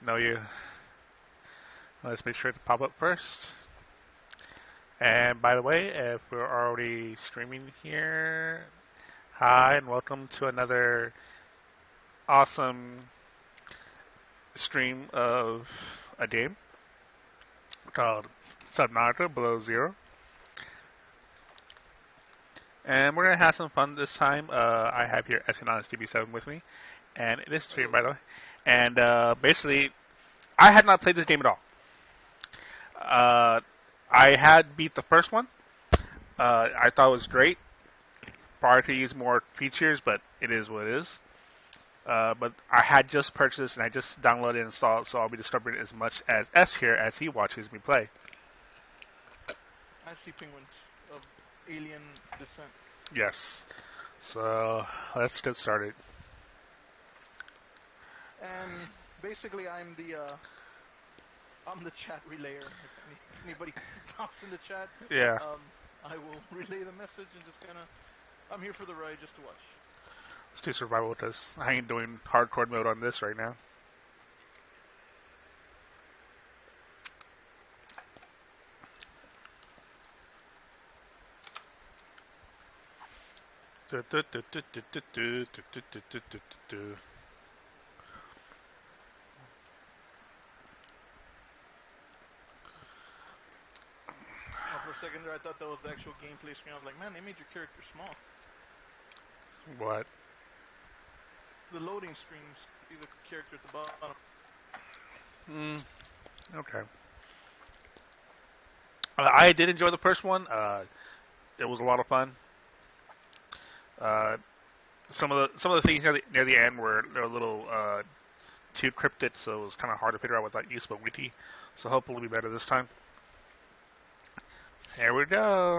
know you. Let's make sure to pop up first. And by the way, if we're already streaming here, hi and welcome to another awesome stream of a game called Subnautica Below Zero. And we're going to have some fun this time. I have here SNHonestDB7 with me, and it is stream, by the way. And basically, I had not played this game at all. I had beat the first one. I thought it was great. Probably could use more features, but it is what it is. But I had just purchased this, and I just downloaded and installed it, so I'll be discovering as much as S here as he watches me play. I see penguins of alien descent. Yes. So let's get started. And basically, I'm the chat relayer. If anybody pops in the chat, Yeah. I will relay the message and just kind of, I'm here for the ride just to watch. Let's do survival with us. I ain't doing hardcore mode on this right now. For a second there, I thought that was the actual gameplay screen. I was like, man, they made your character small. What? The loading screens see the character at the bottom. Okay. I did enjoy the first one. It was a lot of fun. Some of the things near the end were a little too cryptic, so it was kind of hard to figure out what that use of wiki. So hopefully it'll be better this time. Here we go.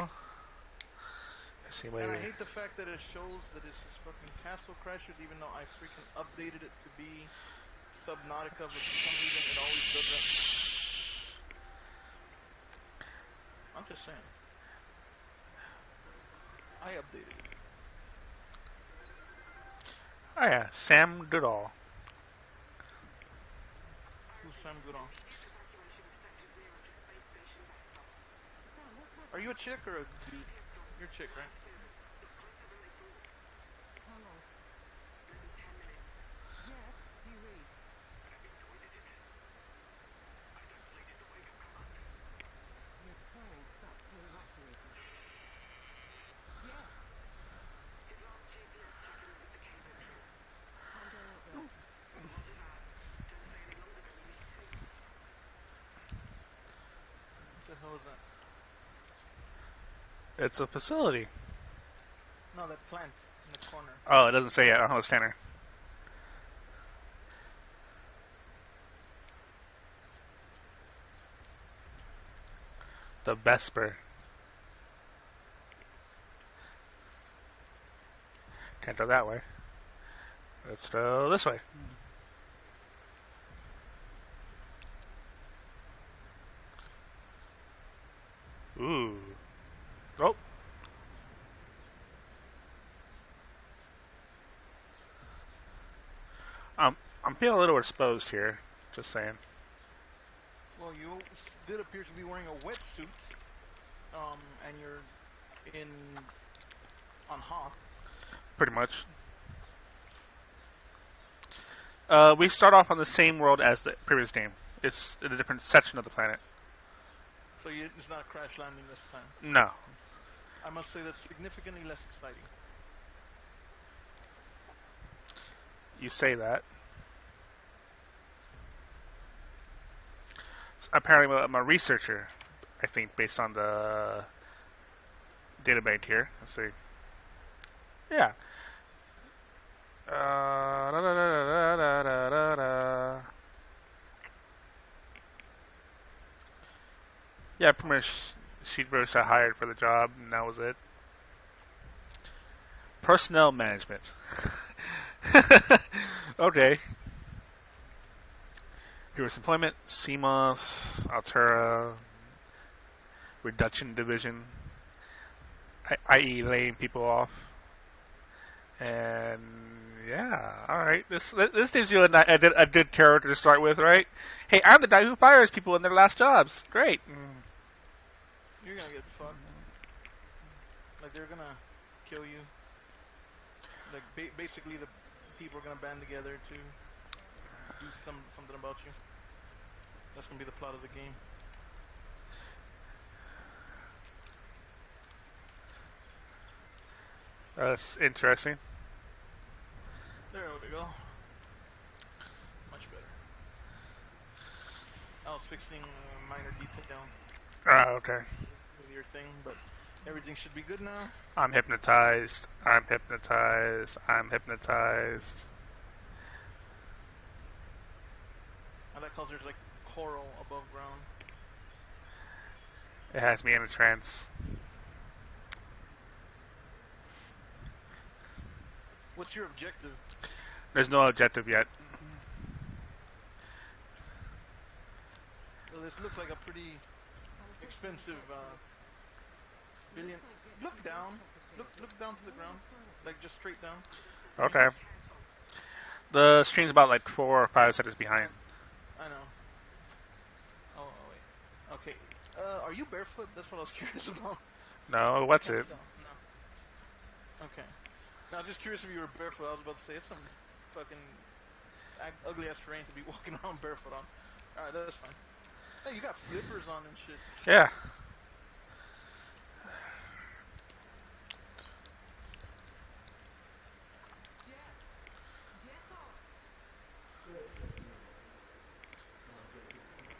Let's see, and I hate the fact that it shows that this is fucking Castle Crashers, even though I freaking updated it to be Subnautica, but for some reason it always doesn't. I'm just saying. I updated it. Oh yeah, Sam Goodall. Who's Sam Goodall? Are you a chick or a dude? You're a chick, right? How long? Maybe 10 minutes. Jeff, do you read? I don't slated to wake up Commander. Your tone sucks to evacuated. Jeff! His last GPS tracker is at the cave entrance. Can't go out there. Roger that. Don't stay any longer than you need to. What the hell is that? It's a facility. No, that plant in the corner. Oh, it doesn't say yet. I don't have a scanner. The Vesper. Can't go that way. Let's go this way. Ooh. Oh. I'm feeling a little exposed here. Just saying. Well, you did appear to be wearing a wetsuit, and you're on Hoth. Pretty much. We start off on the same world as the previous game. It's in a different section of the planet. So it's not a crash landing this time? No. I must say that's significantly less exciting. You say that. Apparently I'm a researcher, I think, based on the databank here. Let's see. Yeah. Yeah, pretty much she was hired for the job, and that was it. Personnel management. Okay. Previous employment, Seamoth, Altura, Reduction Division, i.e. laying people off. And Yeah. All right. This gives you a good character to start with, right? Hey, I'm the guy who fires people in their last jobs. Great. You're gonna get fucked. Like they're gonna kill you. Like basically the people are gonna band together to do something about you. That's gonna be the plot of the game. That's interesting. There we go. Much better. I was fixing a minor detail Okay. with your thing, but everything should be good now. I'm hypnotized. I'm hypnotized. I'm hypnotized. I like how there's like coral above ground. It has me in a trance. What's your objective? There's no objective yet. Well, this looks like a pretty How was that for expensive research, Sid? It billion. looks like Jesse Look does down. talk us Look fairly. look down to the Who ground. lost track of him? Like just straight down for me. Okay. The stream's about like 4 or 5 seconds behind. I know. Oh wait. Okay. Are you barefoot? That's what I was curious about. No, I what's can't it? tell. No. Okay. Now, just curious if you were barefoot. I was about to say it's some fucking ugly ass terrain to be walking around barefoot on. All right, that's fine. Hey, you got flippers on and shit. Yeah. Jeff! Jeff off! Yes, Stephanie. Can I get this straight?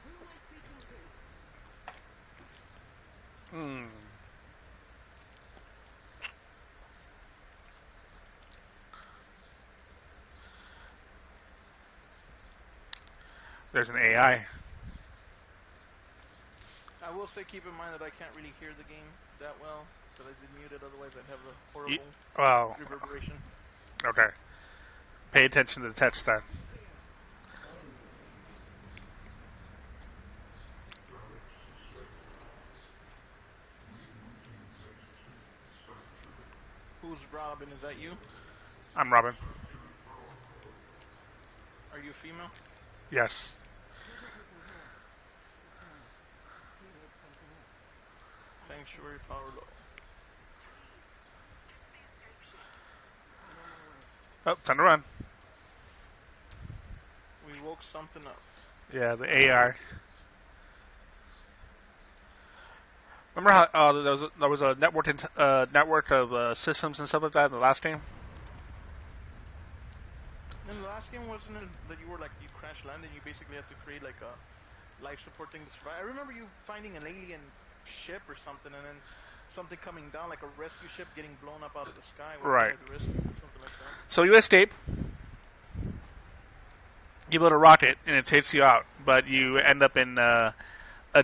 Who am I speaking to? Hmm. There's an AI. I will say, keep in mind that I can't really hear the game that well because I did mute it. Otherwise, I'd have the Y- horrible Well, reverberation. okay. Pay attention to the text then. It's here. Roger. Damage suspected. Rebooting entity suspect. Who's Robin? Is that you? I'm Robin. Sanctuary protocol. Are you a female? Yes. Shepard isn't here. Just now. He woke something up. I think Sanctuary it's power Mitch. low. Please. Get to the escape ship. I'm on my way. Oh, time to run. We woke something up. Yeah, the AI. Remember how there was a network of systems and stuff like that in the last game? In the last game, wasn't it that you were like you crash landed and you basically had to create like a life support thing to survive? I remember you finding an alien ship or something, and then something coming down like a rescue ship getting blown up out of the sky while you Right. tried to rescue it or something like that. So you escape. You build a rocket and it takes you out, but you end up in a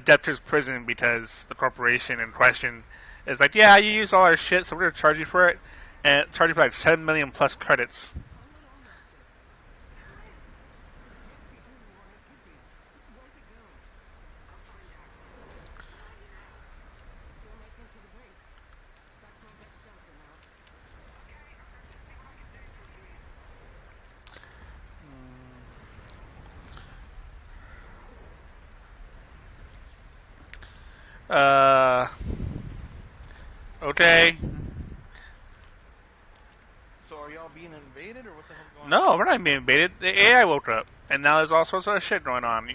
debtor's prison because the corporation in question is like, yeah, you used all our shit, so we're gonna charge you for it, and charge you for like 7 million plus credits. I'm not on that ship. Chris! Jeff's the only one I could be. Where's it going? I'll find out. Where are you now? Still making for the base. That's my best shelter now. Okay, just see what I can do from here. Uh, okay. So are y'all being invaded or what the hell's going on? No, we're not being invaded. The AI woke up, and now there's all sorts of shit going on.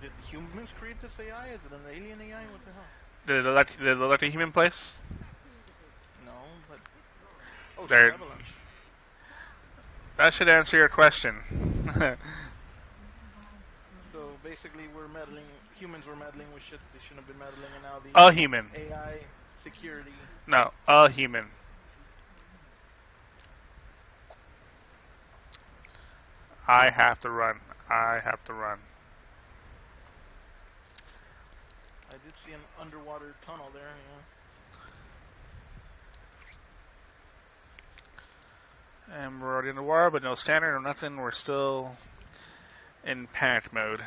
Did humans create this AI? Is it an alien AI? What the hell? Did it look like a human place? That's negative. No, but It's gone. oh shit, There. avalanche. Fuck! That should answer your question. So basically, we're meddling. Humans were meddling with shit that they shouldn't have been meddling, and now the A human. AI security. No, a human. I have to run. I have to run. I did see an underwater tunnel there. Yeah. And we're already in the war, but no standard or nothing. We're still in panic mode.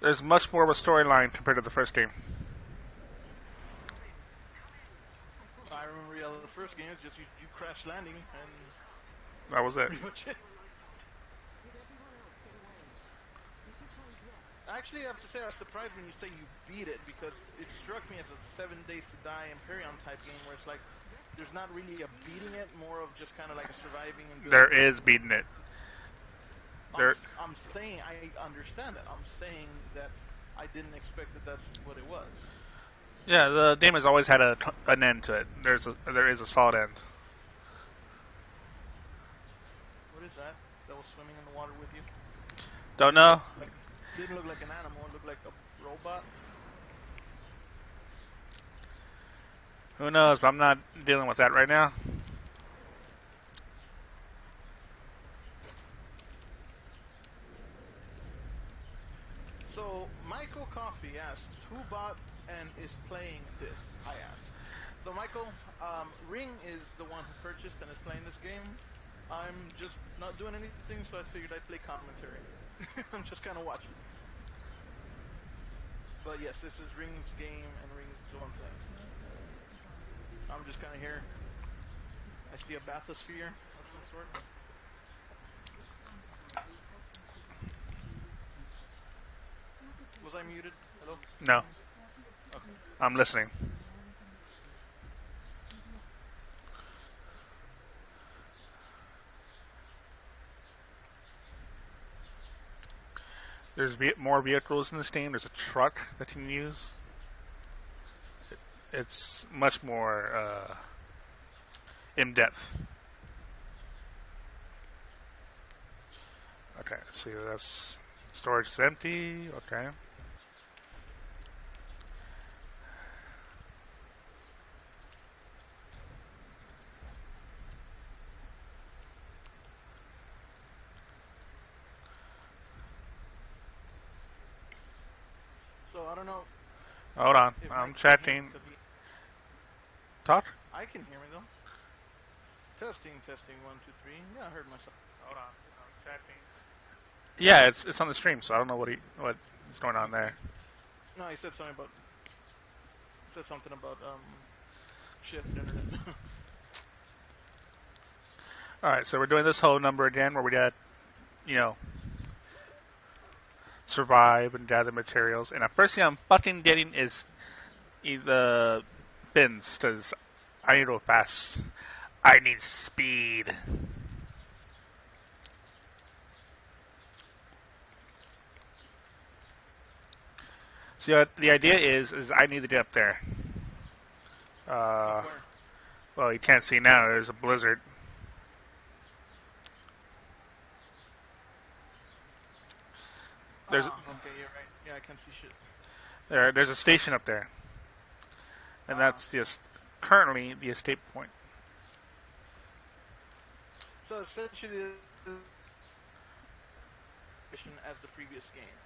There's much more of a storyline compared to the first game. I thought I it was remember, time yeah, to the move first on. game is just you crash landing, and That was that's it. pretty much it. Did everyone else get away? Did you find Jeff? Actually, I have to say, I was surprised when you say you beat it because it struck me as a 7 Days to Die Empyrean type game where it's like there's not really a beating it, more of just kind of like a surviving and There building. is beating it. There, I'm saying I understand that. I'm saying that I didn't expect that that's what it was. yeah, the game has always had an end to it. There is a solid end. What is that? That was swimming in the water with you? Don't know. Like didn't look like an animal. It looked like a robot. Who knows? But I'm not dealing with that right now. So Michael Coffey asks, "Who bought and is playing this?" I ask. So Michael, Ring is the one who purchased and is playing this game. I'm just not doing anything, so I figured I'd play commentary. I'm just kind of watching. But yes, this is Ring's game, and Ring's the one playing. No time for survival. I'm just kind of here. To I test see a your limits, bathysphere of try some it sort. out. This underground will help you survive the 2 weeks future. Was Fabricate I muted? cryptic Hello? scrolls No, containing 30 of the Okay. keywords I'm needed listening. for more information. Good luck. There's more vehicles in this game. There's a truck that you can use. It's much more in depth. Okay, see that's storage is empty. Okay. So I don't know Hold on, if I'm Mike can hear me chatting. because he. Talk. I can hear me though. Testing, testing, one, two, three. Yeah, I heard myself. Hold on, I'm chatting. Yeah, it's on the stream, so I don't know what is going on Okay. there. No, he said something about said something about shit internet. All right, so we're doing this whole number again, where we got you know survive and gather materials. And the first thing I'm fucking getting is the bins, because I need to go fast. I need speed. So the idea is I need to get up there. Up Uh, where? well, you can't see now. There's a blizzard. There's Ah, okay, you're right. Yeah, I can't see shit. there's a station up there, and Ah, that's currently the escape point. so essentially, as the previous game.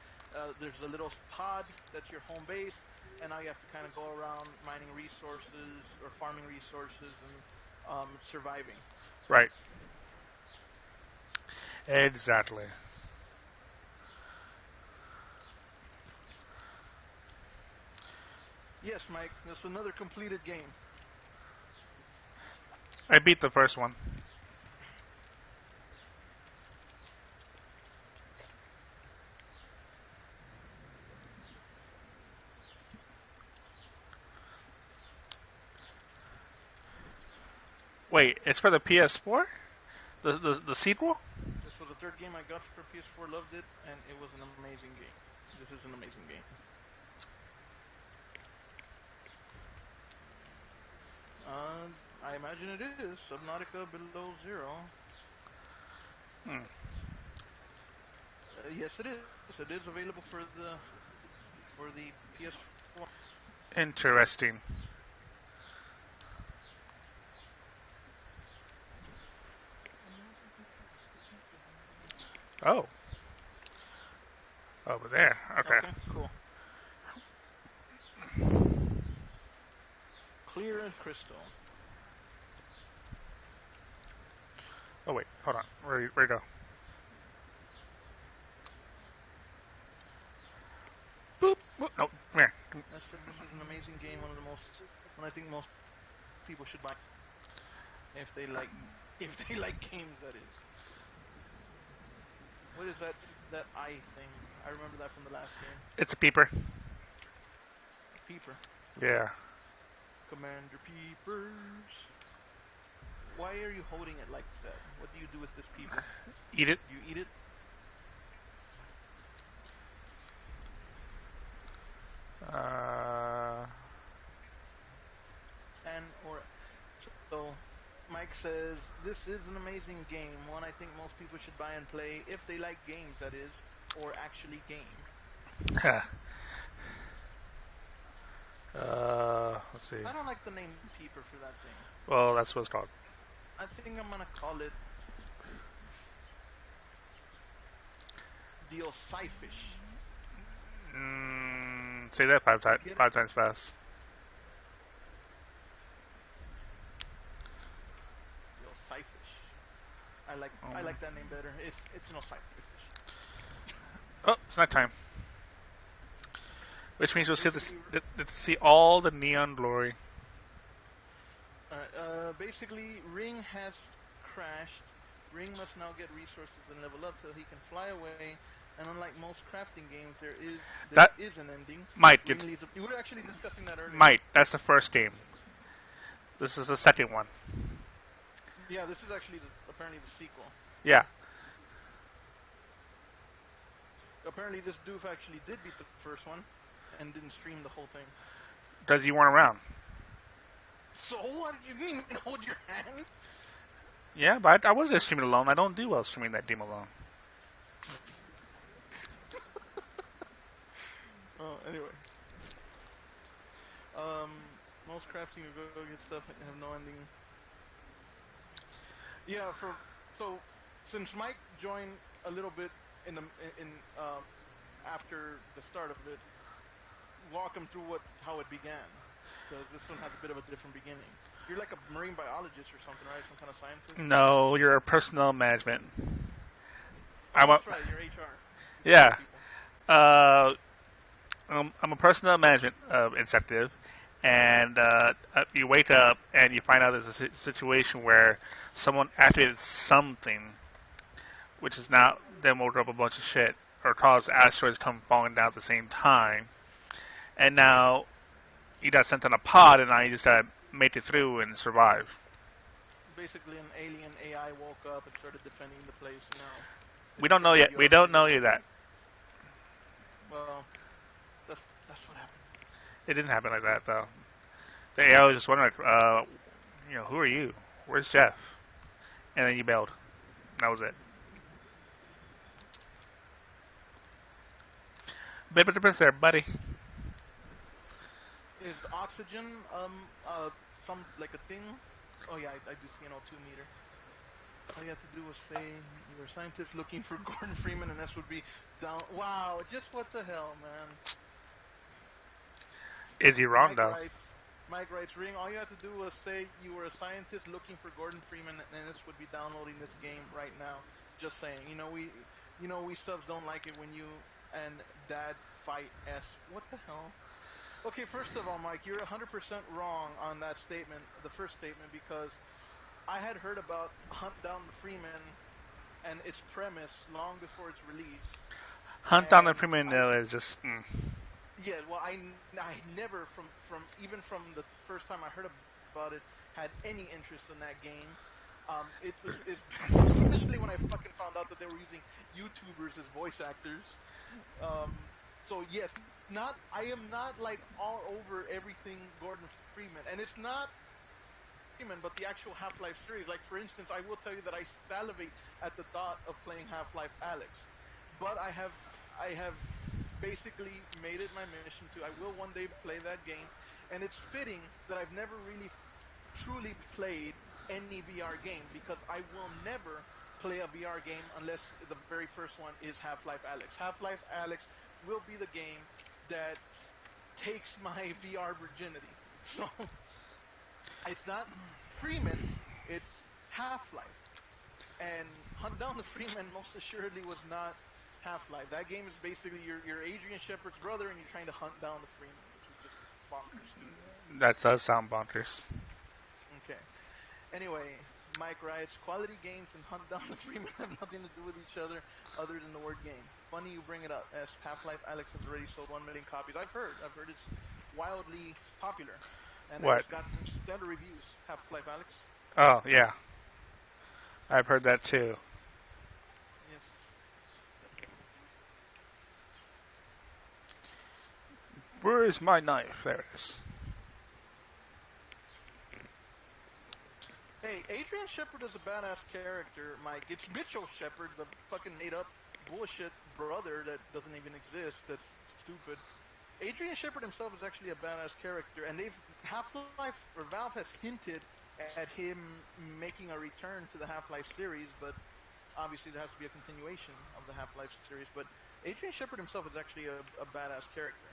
There's a little pod that's your home base, and now you have to kind of go around mining resources or farming resources and surviving. Right. Exactly. Yes, Mike, that's another completed game. I beat the first one. Wait, it's for the PS4? The sequel? This was the third game I got for PS4, loved it, and it was an amazing game. This is an amazing game. I imagine it is Subnautica Below Zero. Hmm. Yes, it is. It is available for the PS4. Interesting. Emergency crash detected nearby. Oh, over there. Okay. Okay, cool. Clear as crystal. Oh wait, hold on. Where you go? game, one of the most, one I think most people should buy if they like if they like games. That is. What is that eye thing? I remember that from the last game. It's a peeper. Peeper. Yeah. Commander Peepers. Why are you holding it like that? What do you do with this peeper? Eat it. Do you eat it? Uh, And or so Mike says this is an amazing game, one I think most people should buy and play if they like games, that is, or actually game. let's see. I don't like the name Peeper for that thing. Well, that's what it's called. I think I'm gonna call it the Osifish. Say that Get it? five times fast. The Osifish. I like Um, that name better. It's an Osifish. oh, it's night time, which means we'll Basically, see all the neon glory. basically, Ring has crashed. Ring must now get resources and level up so he can fly away. And unlike most crafting games, there That is an ending. might Ring get leaves. We were actually discussing that earlier. might. That's the first game. This is the second one. Yeah, this is actually apparently the sequel. Yeah. Apparently, this doof actually did beat the first one, and didn't stream the whole thing. Because you weren't around. So what? You didn't even hold your hand? Yeah, but I wasn't streaming alone. I don't do well streaming that game alone. Anyway, most crafting or go get stuff have no ending. Yeah, so since Mike joined a little bit in the in after the start of it, walk him through what how it began, because this one has a bit of a different beginning. You're like a marine biologist or something, right? Some kind of scientist. No, you're a personnel management. Oh, I'm a that's right. You're HR. You fire yeah. people. Uh, I'm a personnel management executive, and you wake up and you find out there's a situation where someone activated something, which is now then woke up a bunch of shit or caused asteroids come falling down at the same time, and now you got sent on a pod, and now you just gotta make it through and survive. Basically, an alien AI woke up and started defending the place. We It's don't know turned yet. you We up to don't be know like, you that. well, that's what happened. It didn't happen like that though. The AI was just wondering, who are you? Where's Jeff? And then you bailed. That was it. Bit of difference there, buddy. Is oxygen some like a thing? Oh yeah, I do see an O2 meter. All you have to do was say you were a scientist looking for Gordon Freeman, and this would be down. Wow, just what the hell, man. Is he wrong Mike though? writes. Mike writes, Ring. All you have to do was say you were a scientist looking for Gordon Freeman, and this would be downloading this game right now. Just saying. We subs don't like it when you and Dad fight S. What the hell? Okay, first of all, Mike, you're 100% wrong on that statement, the first statement, because I had heard about Hunt Down the Freeman and its premise long before its release, Hunt down the and Freeman I though is just. yeah, well, I never from even from the first time I heard about it had any interest in that game. It's especially when I fucking found out that they were using YouTubers as voice actors. So yes, not I am not like all over everything Gordon Freeman, and it's not Freeman, but the actual Half-Life series. Like for instance, I will tell you that I salivate at the thought of playing Half-Life Alex, but I have basically made it my mission to. I will one day play that game, and it's fitting that I've never really truly played any VR game because I will never play a VR game unless the very first one is Half-Life Alex. Half-Life Alex will be the game that takes my VR virginity. So it's not Freeman, it's Half-Life. And Hunt Down the Freeman most assuredly was not Half-Life. That game is basically your Adrian Shepard's brother, and you're trying to hunt down the Freeman, which was just bonkers, stupid. That does sound bonkers. Okay. Anyway, Mike writes, quality games and Hunt Down the Freeman have nothing to do with each other than the word game. Funny you bring it up, as Half-Life Alex has already sold 1 million copies. I've heard it's wildly popular, and What? it's gotten stellar reviews. Half-Life Alex. Oh, yeah. I've heard that too. Yes. Where is my knife? There it is. Hey, Adrian Shepard is a badass character, Mike. It's Mitchell Shepard, the fucking made-up bullshit brother that doesn't even exist. That's stupid. Adrian Shepard himself is actually a badass character, and they've Half-Life or Valve has hinted at him making a return to the Half-Life series, but obviously there has to be a continuation of the Half-Life series. But Adrian Shepard himself is actually a badass character.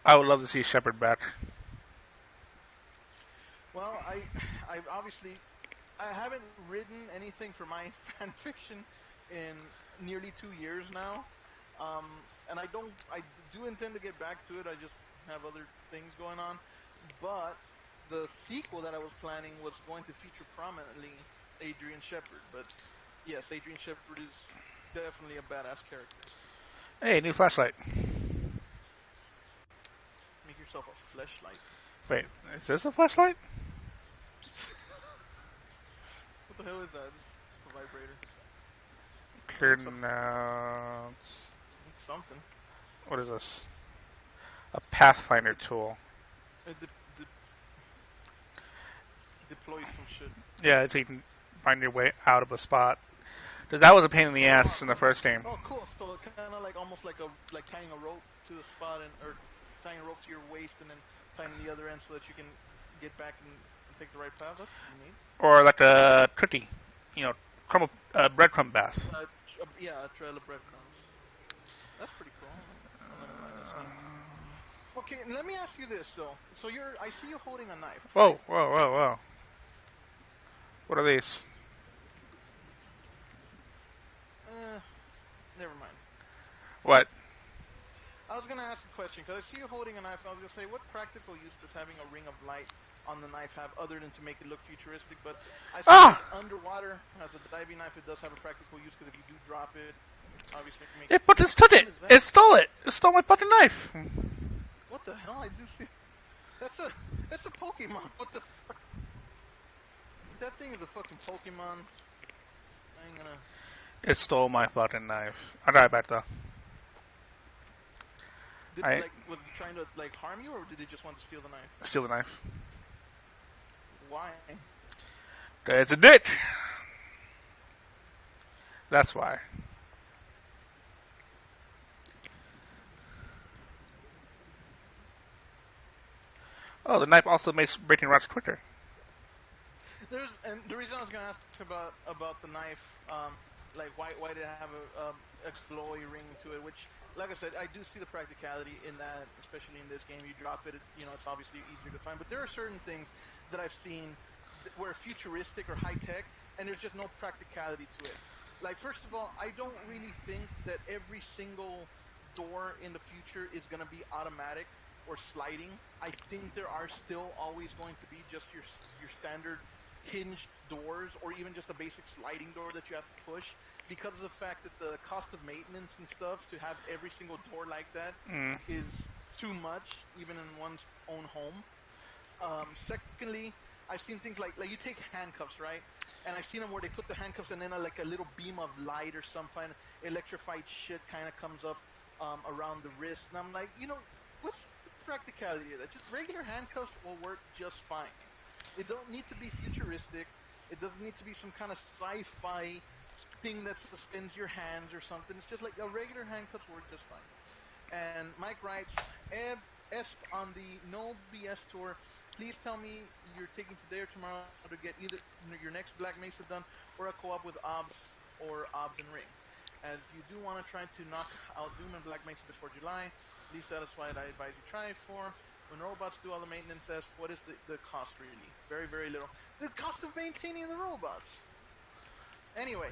I would love to see Shepard back. Well, I obviously I haven't written anything for my fan fiction in nearly 2 years now, and I do intend to get back to it. I just have other things going on, but the sequel that I was planning was going to feature prominently Adrian Shepard. But yes, Adrian Shepard is definitely a badass character. Hey, new flashlight. Make yourself a fleshlight. Wait, is this a flashlight? What the hell is that? It's a vibrator. It Clear looks a now. it's something. What is this? A Pathfinder It, tool. it deploys some shit. Yeah, so you can find your way out of a spot. Because that was a pain in the Oh, ass in the first game. oh, cool. So kind of like almost like tying a rope to a spot and or tying a rope to your waist and then tying the other end so that you can get back and take the right path. That's pretty neat. Or like a tricky, crumble, breadcrumb bath. Yeah, a trail of breadcrumbs. That's pretty cool. I'm not gonna lie, that's neat. Okay, and let me ask you this though. So I see you holding a knife, right? Whoa, whoa, whoa, whoa. What are these? Never mind. What? I was gonna ask a question because I see you holding a knife, and I was gonna say, what practical use does having a ring of light on the knife have other than to make it look futuristic? But I suppose Ah! underwater, as a diving knife, it does have a practical use because if you do drop it, obviously make it It feel. just took What it. is that? It stole it. It stole my fucking knife. What the hell? I do see. That's a Pokemon. What the fuck? That thing is a fucking Pokemon. I ain't gonna. It stole my fucking knife. I got it back though. Did I like was it trying to like harm you or did it just want to steal the knife? steal the knife. Why? It's a ditch. That's why. Oh, the knife also makes breaking rocks quicker. There's and the reason I was gonna ask about the knife, like why did it have a glowy ring to it? Which, like I said, I do see the practicality in that, especially in this game. You drop it, it's obviously easier to find. But there are certain things that I've seen where futuristic or high tech, and there's just no practicality to it. Like first of all, I don't really think that every single door in the future is gonna be automatic or sliding. I think there are still always going to be just your standard hinged doors or even just a basic sliding door that you have to push because of the fact that the cost of maintenance and stuff to have every single door like that Mm. is too much even in one's own home. Secondly, I've seen things like you take handcuffs, right? And I've seen them where they put the handcuffs and then like a little beam of light or some kind of electrified shit kind of comes up around the wrist, and I'm like, what's the practicality of that? Just regular handcuffs will work just fine. It don't need to be futuristic. It doesn't need to be some kind of sci-fi thing that suspends your hands or something. It's just like a regular handcuffs work just fine. And Mike writes, Esp on the No BS tour. Please tell me you're taking today or tomorrow to get either your next Black Mesa done or a co-op with OBS or OBS and Ring. As you do want to try to knock out Doom and Black Mesa before July, least satisfied I advise you try for. When robots do all the maintenance, Esp, what is the cost really? Very, very little. The cost of maintaining the robots. Anyway,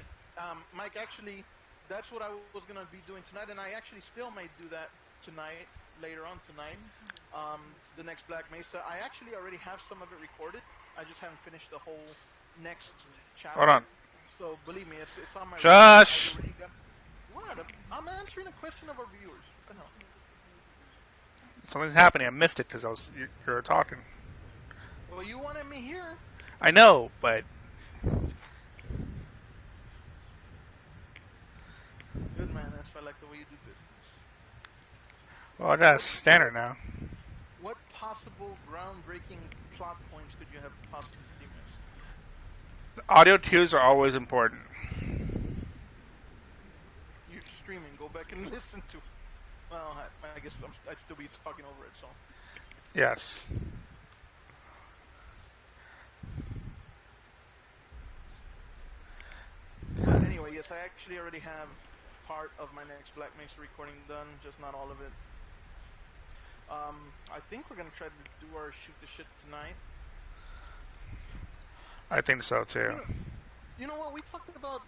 Mike, actually, that's what I was gonna be doing tonight, and I actually still may do that tonight. later on tonight. The next Black Mesa. I actually already have some of it recorded. I just haven't finished the whole next Hold on. chapter. So believe me, it's on my radar. I've Josh! already got. What? I'm answering a question of our viewers. What the hell? Something's happening. I missed it because you were talking. Well, you wanted me here. I know, but Good man. That's why I like the way you do business. well, that's What standard what now. what possible groundbreaking plot points could you have possibly missed? The audio cues are always important. You're streaming. Go back and listen to. Well, I guess I'd still be talking over it. So, Yes. but anyway, yes, I actually already have part of my next Black Mesa recording done, just not all of it. I think we're gonna try to do our shoot the shit tonight. I think so You too. know, you know what? We talked about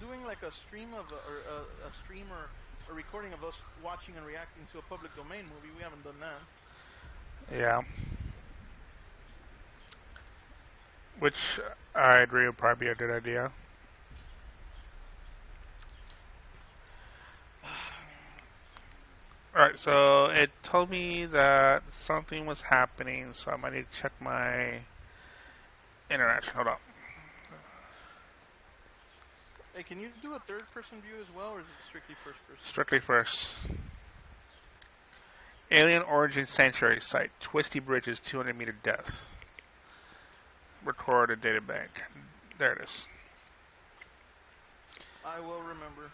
doing like a stream of or a stream or a recording of us watching and reacting to a public domain movie. We haven't done that. Yeah. Which I agree would probably be a good idea. Alright, so it told me that something was happening, so I might need to check my interaction. Hold on. Hey, can you do a third-person view as well, or is it strictly first-person? Strictly first. Alien Origin Sanctuary Site. Twisty Bridges, 200-meter depth. Recorded data bank. There it is. I will remember.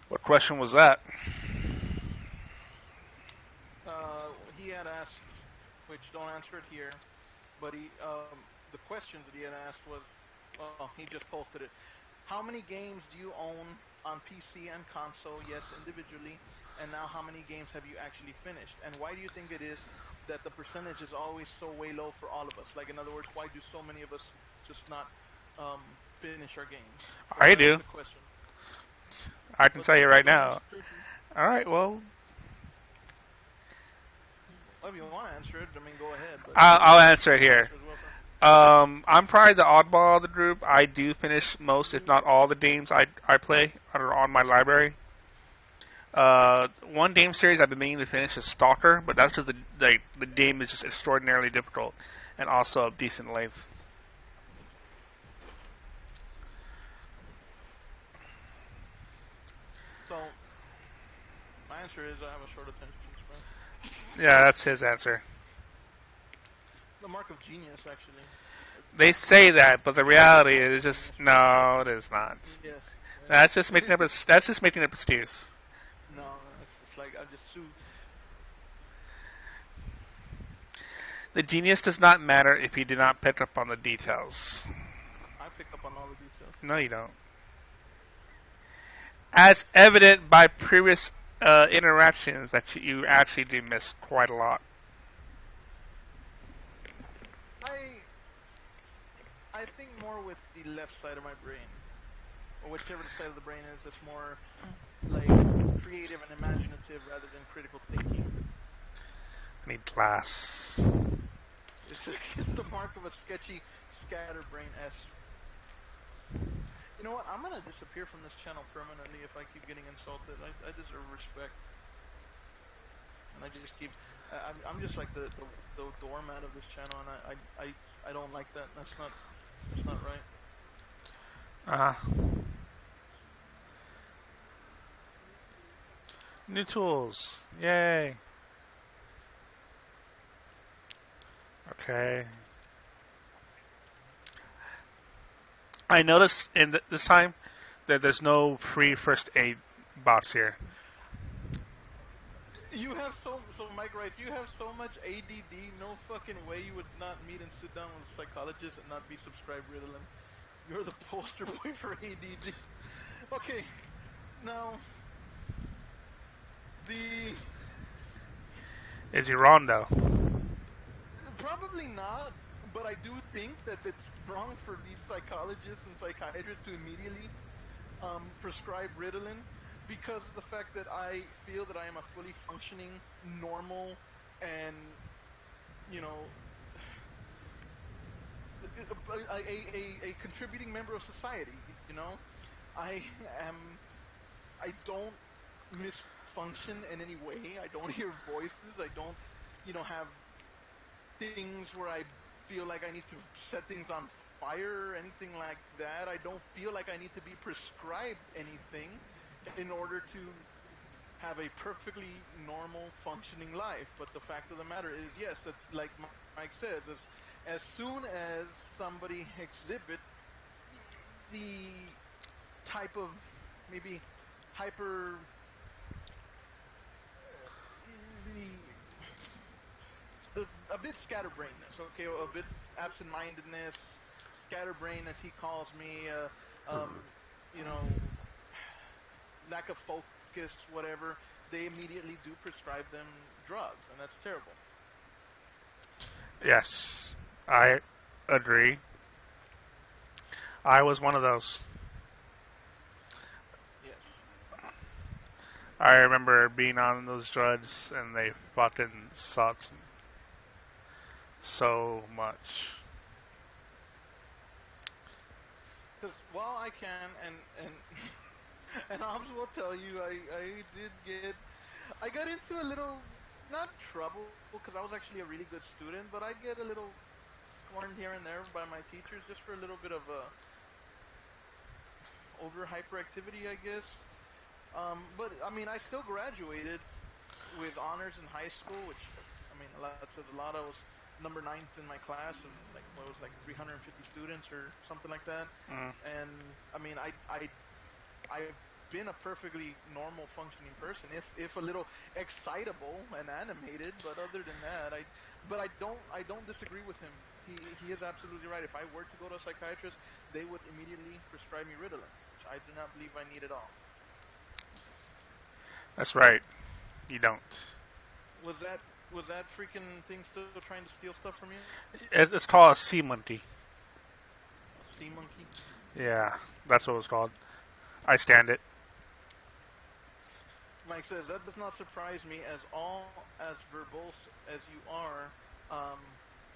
What question was that? He had asked, which don't answer it here, but the questions that he had asked was, well, he just posted it. How many games do you own on PC and console? Yes, individually. And now, how many games have you actually finished? And why do you think it is that the percentage is always so way low for all of us? Like, in other words, why do so many of us just not finish our games? So I that was do. the question. I can But tell you right don't now. answer it. Alright, well, Well, if you want to answer it, I mean, go ahead. But I'll if you answer it want to here. answer as well, sir. I'm probably the oddball of the group. I do finish most, if not all, the games I play are on my library. One game series I've been meaning to finish is Stalker, but that's because the game is just extraordinarily difficult and also of decent length. So my answer is I have a short attention span. Yeah, that's his answer. The mark of genius, actually. They say that, but the reality Not is genius, just but no, it is not. yes, it is. That's just making up. That's just making up excuse. No, it's like I just sue. The genius does not matter if you do not pick up on the details. I pick up on all the details. No, you don't. As evident by previous interactions, that you actually do miss quite a lot. I I think more with the left side of my brain, or whichever the side of the brain is that's more like creative and imaginative rather than critical thinking. I need glass. It's the mark of a sketchy scatterbrain S. You know what? I'm gonna disappear from this channel permanently if I keep getting insulted. I deserve respect, and I just keep. I'm just like the doormat of this channel, and I don't like that. That's not right. Uh huh. New tools. Yay. Okay. I noticed in this time that there's no free first aid box here. You have so Mike writes. You have so much ADD. No fucking way you would not meet and sit down with a psychologist and not be subscribed Ritalin. You're the poster boy for ADD. Okay, now the Is he wrong though? probably not, but I do think that it's wrong for these psychologists and psychiatrists to immediately prescribe Ritalin because of the fact that I feel that I am a fully functioning, normal, and you know, a contributing member of society. I am. I don't misfunction in any way. I don't hear voices. I don't, have things where I feel like I need to set things on fire or anything like that. I don't feel like I need to be prescribed anything in order to have a perfectly normal functioning life. But the fact of the matter is, yes, that like Mike says, as soon as somebody exhibit the type of maybe hyper the a bit scatterbrainness, okay, a bit absent-mindedness, scatterbrain as he calls me, you know, lack of focus, whatever. They immediately do prescribe them drugs, and that's terrible. Yes, I agree. I was one of those. Yes. I remember being on those drugs and they fucking sucked so much. Because while I can, and and Hobbs will tell you, I did I got into a little, not trouble, because I was actually a really good student, but I get a little scorned here and there by my teachers just for a little bit of over hyperactivity, I guess. But I mean, I still graduated with honors in high school, which I mean, that says a lot. I was number ninth in my class of like what was like 350 students or something like that. Mm. And I mean, I've been a perfectly normal functioning person, if a little excitable and animated, but other than that, I don't disagree with him. He is absolutely right. If I were to go to a psychiatrist, they would immediately prescribe me Ritalin, which I do not believe I need at all. That's right. You don't. Was that freaking thing still trying to steal stuff from you? It's called a sea monkey. A sea monkey? Yeah, that's what it was called. I stand it. Mike says that does not surprise me, as all as verbose as you are, um,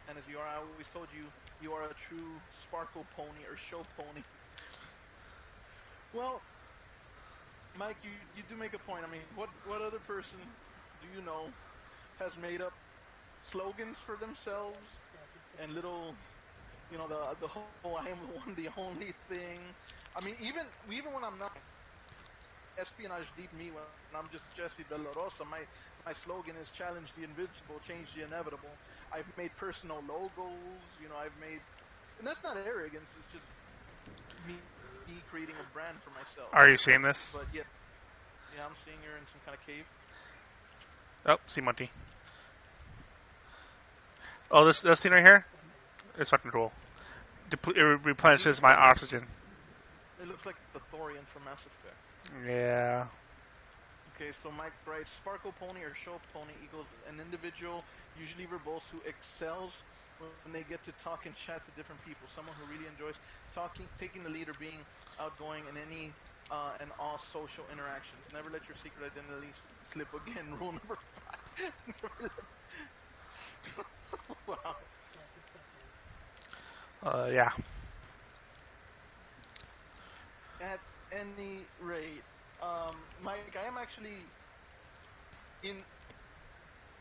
and as you are. I always told you you are a true sparkle pony or show pony. Well, Mike, you do make a point. I mean, what other person do you know has made up slogans for themselves and little, the whole "I am the one, the only" thing. I mean, even when I'm not espionage deep me, when I'm just Jesse De La Rosa, my slogan is challenge the invincible, change the inevitable. I've made personal logos, I've made, and that's not arrogance. It's just me creating a brand for myself. Are you But seeing yet, this? yeah, I'm seeing you're in some kind of cave. Oh, sea monkey. Oh, this thing right here? It's fucking cool. It It looks replenishes like my oxygen. it looks like the Thorian from Mass Effect. Yeah. Okay, so Mike writes, Sparkle Pony or Show Pony equals an individual, usually verbose, who excels when they get to talk and chat to different people. Someone who really enjoys talking, taking the lead, or being outgoing in any and all social interactions. Never let your secret identity slip again. Rule number five. Never wow. Yeah. At any rate, Mike, I am actually in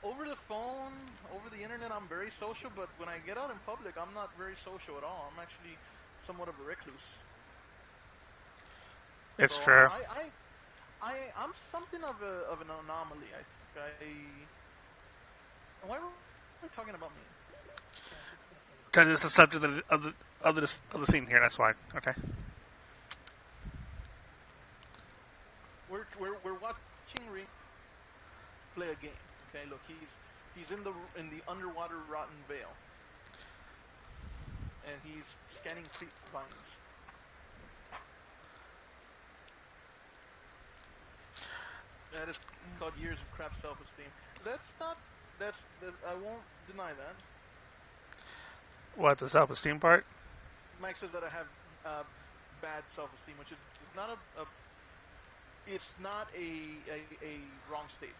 over the phone, over the internet, I'm very social, but when I get out in public, I'm not very social at all. I'm actually somewhat of a recluse. It's So true. I'm something of an anomaly. I think why are we talking about me? Because it's the subject of the theme here. That's why. Okay. We're watching Ring play a game. Okay, look, he's in the underwater rotten vale, and he's scanning creep vines. That is called years of crap self-esteem. That's not. I won't deny that. What, the self-esteem part? Mike says that I have bad self-esteem, which is it's not a it's not a wrong statement.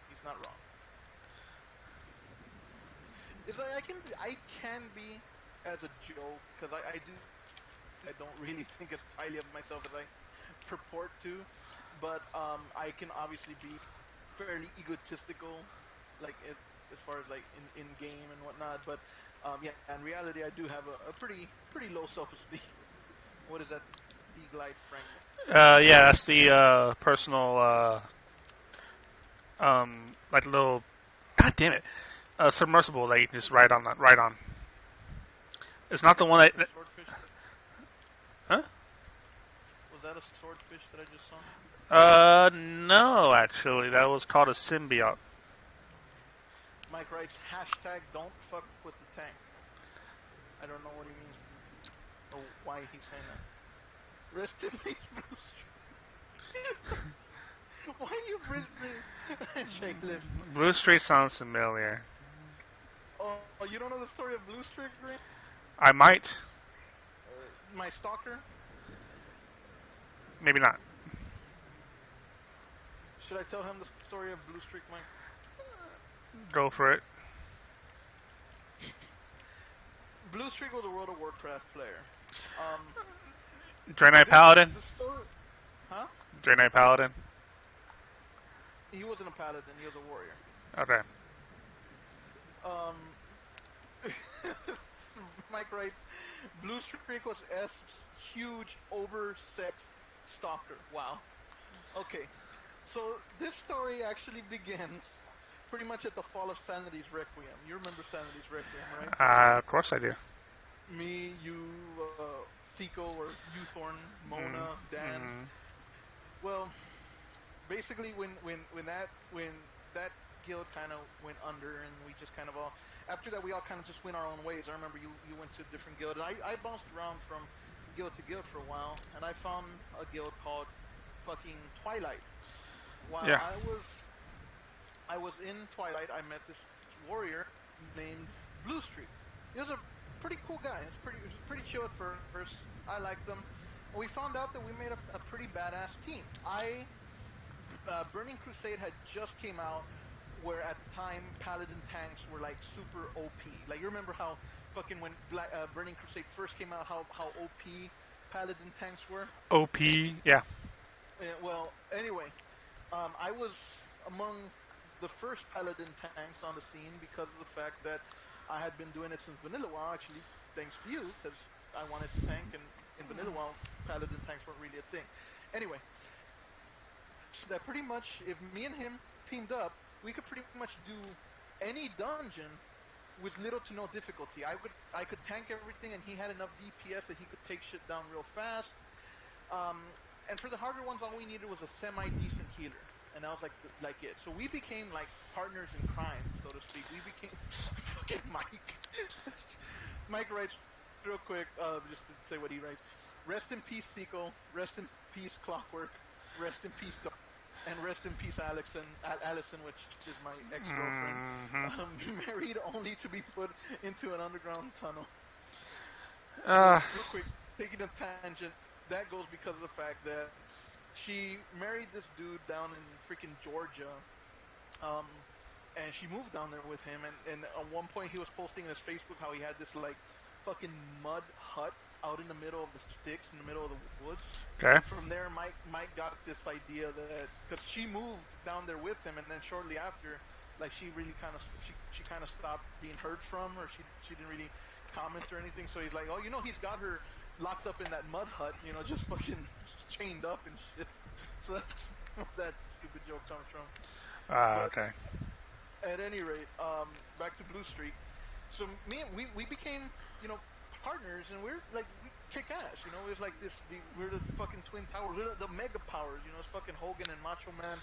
He's not wrong. It's like I can be as a joke because I do I don't really think as highly of myself as I purport to, but I can obviously be fairly egotistical, like as far as like in game and whatnot. But yeah, in reality, I do have a pretty low self-esteem. What is that? Stiglite fragment. Yeah, that's the personal, like little, god damn it, submersible that you can just ride on. Ride on. It's not the one Was that that, the swordfish? huh? Was that a swordfish that I just saw? No, actually, that was called a symbiote. Mike writes hashtag don't fuck with the tank. I don't know what he means or why he's saying that. Rest in peace, Blue Streak. Why you shake lips? Blue Street sounds familiar. Oh, you don't know the story of Blue Streak, Green? I might, My stalker. maybe not. Should I tell him the story of Blue Streak, Mike? Go for it. Blue Streak was a World of Warcraft player. Um, Draenei this Paladin. the story, huh? Draenei Paladin. He wasn't a paladin. He was a warrior. Okay. Um, Mike writes, Blue Streak was Esp's huge oversexed stalker. Wow. Okay, so this story actually begins pretty much at the fall of Sanity's Requiem. You remember Sanity's Requiem, right? Of course I do. Me, you, Seiko, or Youthorn, Mm, Mona, Dan. mm. Well, basically, when that guild kind of went under, and we just kind of all after that we all kind of just went our own ways. I remember you went to a different guild, and I bounced around from guild to guild for a while, and I found a guild called fucking Twilight. While Yeah. I was in Twilight, I met this warrior named Blue Streak. He was a pretty cool guy. He was pretty chill at first. I liked him, and we found out that we made a pretty badass team. Burning Crusade had just came out, where at the time Paladin tanks were like super OP. Like you remember how fucking when Burning Crusade first came out, how OP Paladin tanks were. OP. Yeah. Well, anyway, I was among the first Paladin tanks on the scene because of the fact that I had been doing it since Vanilla WoW. Actually, thanks to you, because I wanted to tank, and in Vanilla WoW, Paladin tanks weren't really a thing. Anyway, so that pretty much, if me and him teamed up, we could pretty much do any dungeon with little to no difficulty. I could tank everything, and he had enough DPS that he could take shit down real fast. And for the harder ones, all we needed was a semi decent healer, and that was like it. So we became like partners in crime, so to speak. We became fucking Mike. Mike writes real quick, just to say what he writes. Rest in peace, Sequel. Rest in peace, Clockwork. Rest in peace, Dark. And rest in peace, Allison, which is my ex-girlfriend, Mm-hmm. married only to be put into an underground tunnel. Uh, Real quick, taking a tangent, that goes because of the fact that she married this dude down in freaking Georgia, um, and she moved down there with him. And at one point, he was posting in his Facebook how he had this like fucking mud hut out in the middle of the sticks in the middle of the woods. And okay. from there, Mike got this idea that because she moved down there with him, and then shortly after, like she really kind of she kind of stopped being heard from, or she didn't really comment or anything. So he's like, oh, he's got her locked up in that mud hut, just fucking chained up and shit. So that's where that stupid joke comes from. But Okay. at any rate, back to Blue Streak. So me and we became partners, and we're like we kick ass. It was like we're the fucking twin towers, we're the mega powers. It's fucking Hogan and Macho Man.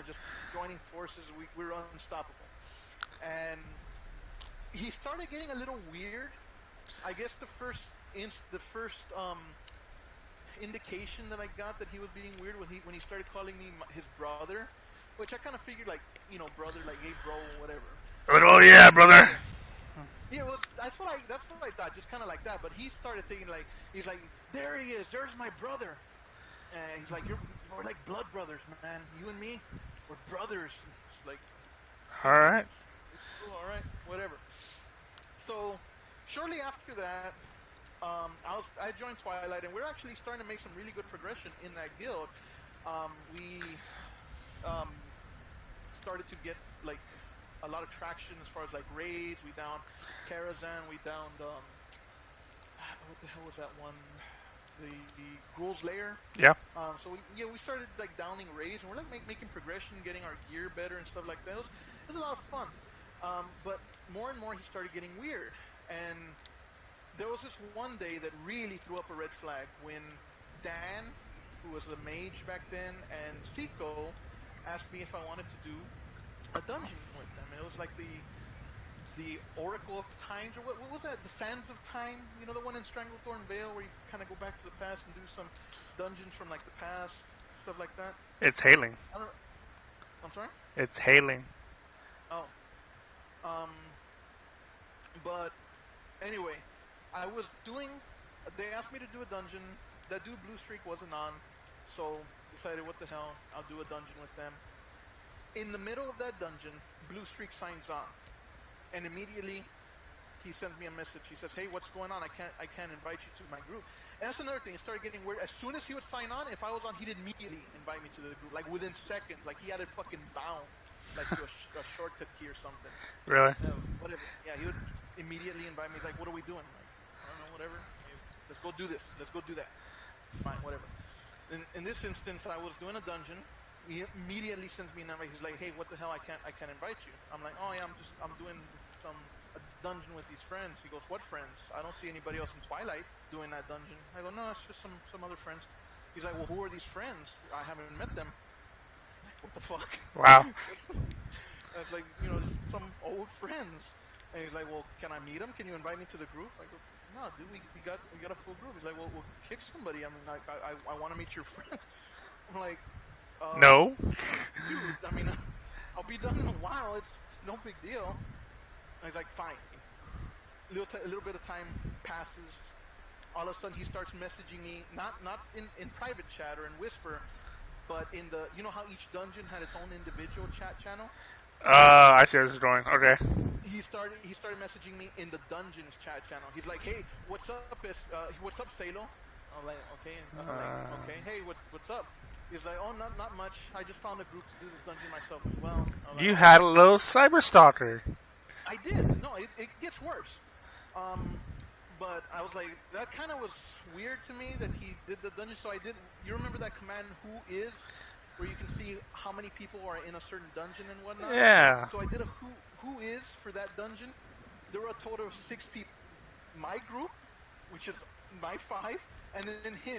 Just joining forces. We're unstoppable. And he started getting a little weird. I guess the first indication that I got that he was being weird when he started calling me his brother, which I kind of figured like brother, like hey bro, whatever. Oh yeah, But brother. yeah, well, that's what I thought, just kind of like that. But he started thinking like he's like, there he is, there's my brother, and he's like, we're like blood brothers, man. You and me, we're brothers. It's like, All okay, right. cool, all right, whatever. So shortly after that, I joined Twilight, and we're actually starting to make some really good progression in that guild. We started to get like a lot of traction as far as like raids. We downed Karazhan, we downed what the hell was that one? The Ghoul's Lair. Yeah. So we started like downing raids, and we're like making progression, getting our gear better and stuff like that. It was a lot of fun. But more and more, he started getting weird, and there was this one day that really threw up a red flag when Dan, who was a mage back then, and Siko asked me if I wanted to do a dungeon with them. And it was like the Oracle of Times, or what was that? The Sands of Time, you know, the one in Stranglethorn Vale, where you kind of go back to the past and do some dungeons from like the past, stuff like that. It's hailing. I don't. I'm sorry. It's hailing. Oh, but anyway, I was doing. They asked me to do a dungeon. That dude Blue Streak wasn't on, so decided what the hell, I'll do a dungeon with them. In the middle of that dungeon, Blue Streak signs on, and immediately he sends me a message. He says, "Hey, what's going on? I can't invite you to my group." And that's another thing. It started getting weird. As soon as he would sign on, if I was on, he'd immediately invite me to the group, like within seconds. Like he had it fucking bound, like to a shortcut key or something. Really? Whatever. Yeah, he would immediately invite me. He's like, "What are we doing?" Like, I don't know, whatever. Let's go do this. Let's go do that. Fine, whatever. In this instance, I was doing a dungeon. He immediately sends me an invite. He's like, "Hey, what the hell? I can't invite you." I'm like, "Oh yeah, I'm doing a dungeon with these friends." He goes, "What friends? I don't see anybody else in Twilight doing that dungeon." I go, "No, it's just some other friends." He's like, "Well, who are these friends? I haven't met them." I'm like, what the fuck? Wow. I was like, just some old friends. And he's like, "Well, can I meet them? Can you invite me to the group?" I go, "No, dude, we got a full group." He's like, "Well, kick somebody. I mean, like, I want to meet your friends." I'm like, No. dude, I mean, I'll be done in a while. It's no big deal." And he's like, "Fine." A little bit of time passes. All of a sudden, he starts messaging me, not in private chat or in whisper, but in the, how each dungeon had its own individual chat channel. I see where this is going. Okay. He started messaging me in the dungeons chat channel. He's like, "Hey, what's up? What's up, Salo?" I'm like, "Okay." I'm like, Uh, "Okay, hey, what's up?" He's like, "Oh, not much. I just found a group to do this dungeon myself as well." I'm like, you "Oh, had a little cyber stalker. I did." No, it gets worse. Um, but I was like, that kind of was weird to me that he did the dungeon. So I did. You remember that command, "who is," where you can see how many people are in a certain dungeon and whatnot. Yeah. So I did a who is for that dungeon. There were a total of 6 people. My group, which is my five, and then him.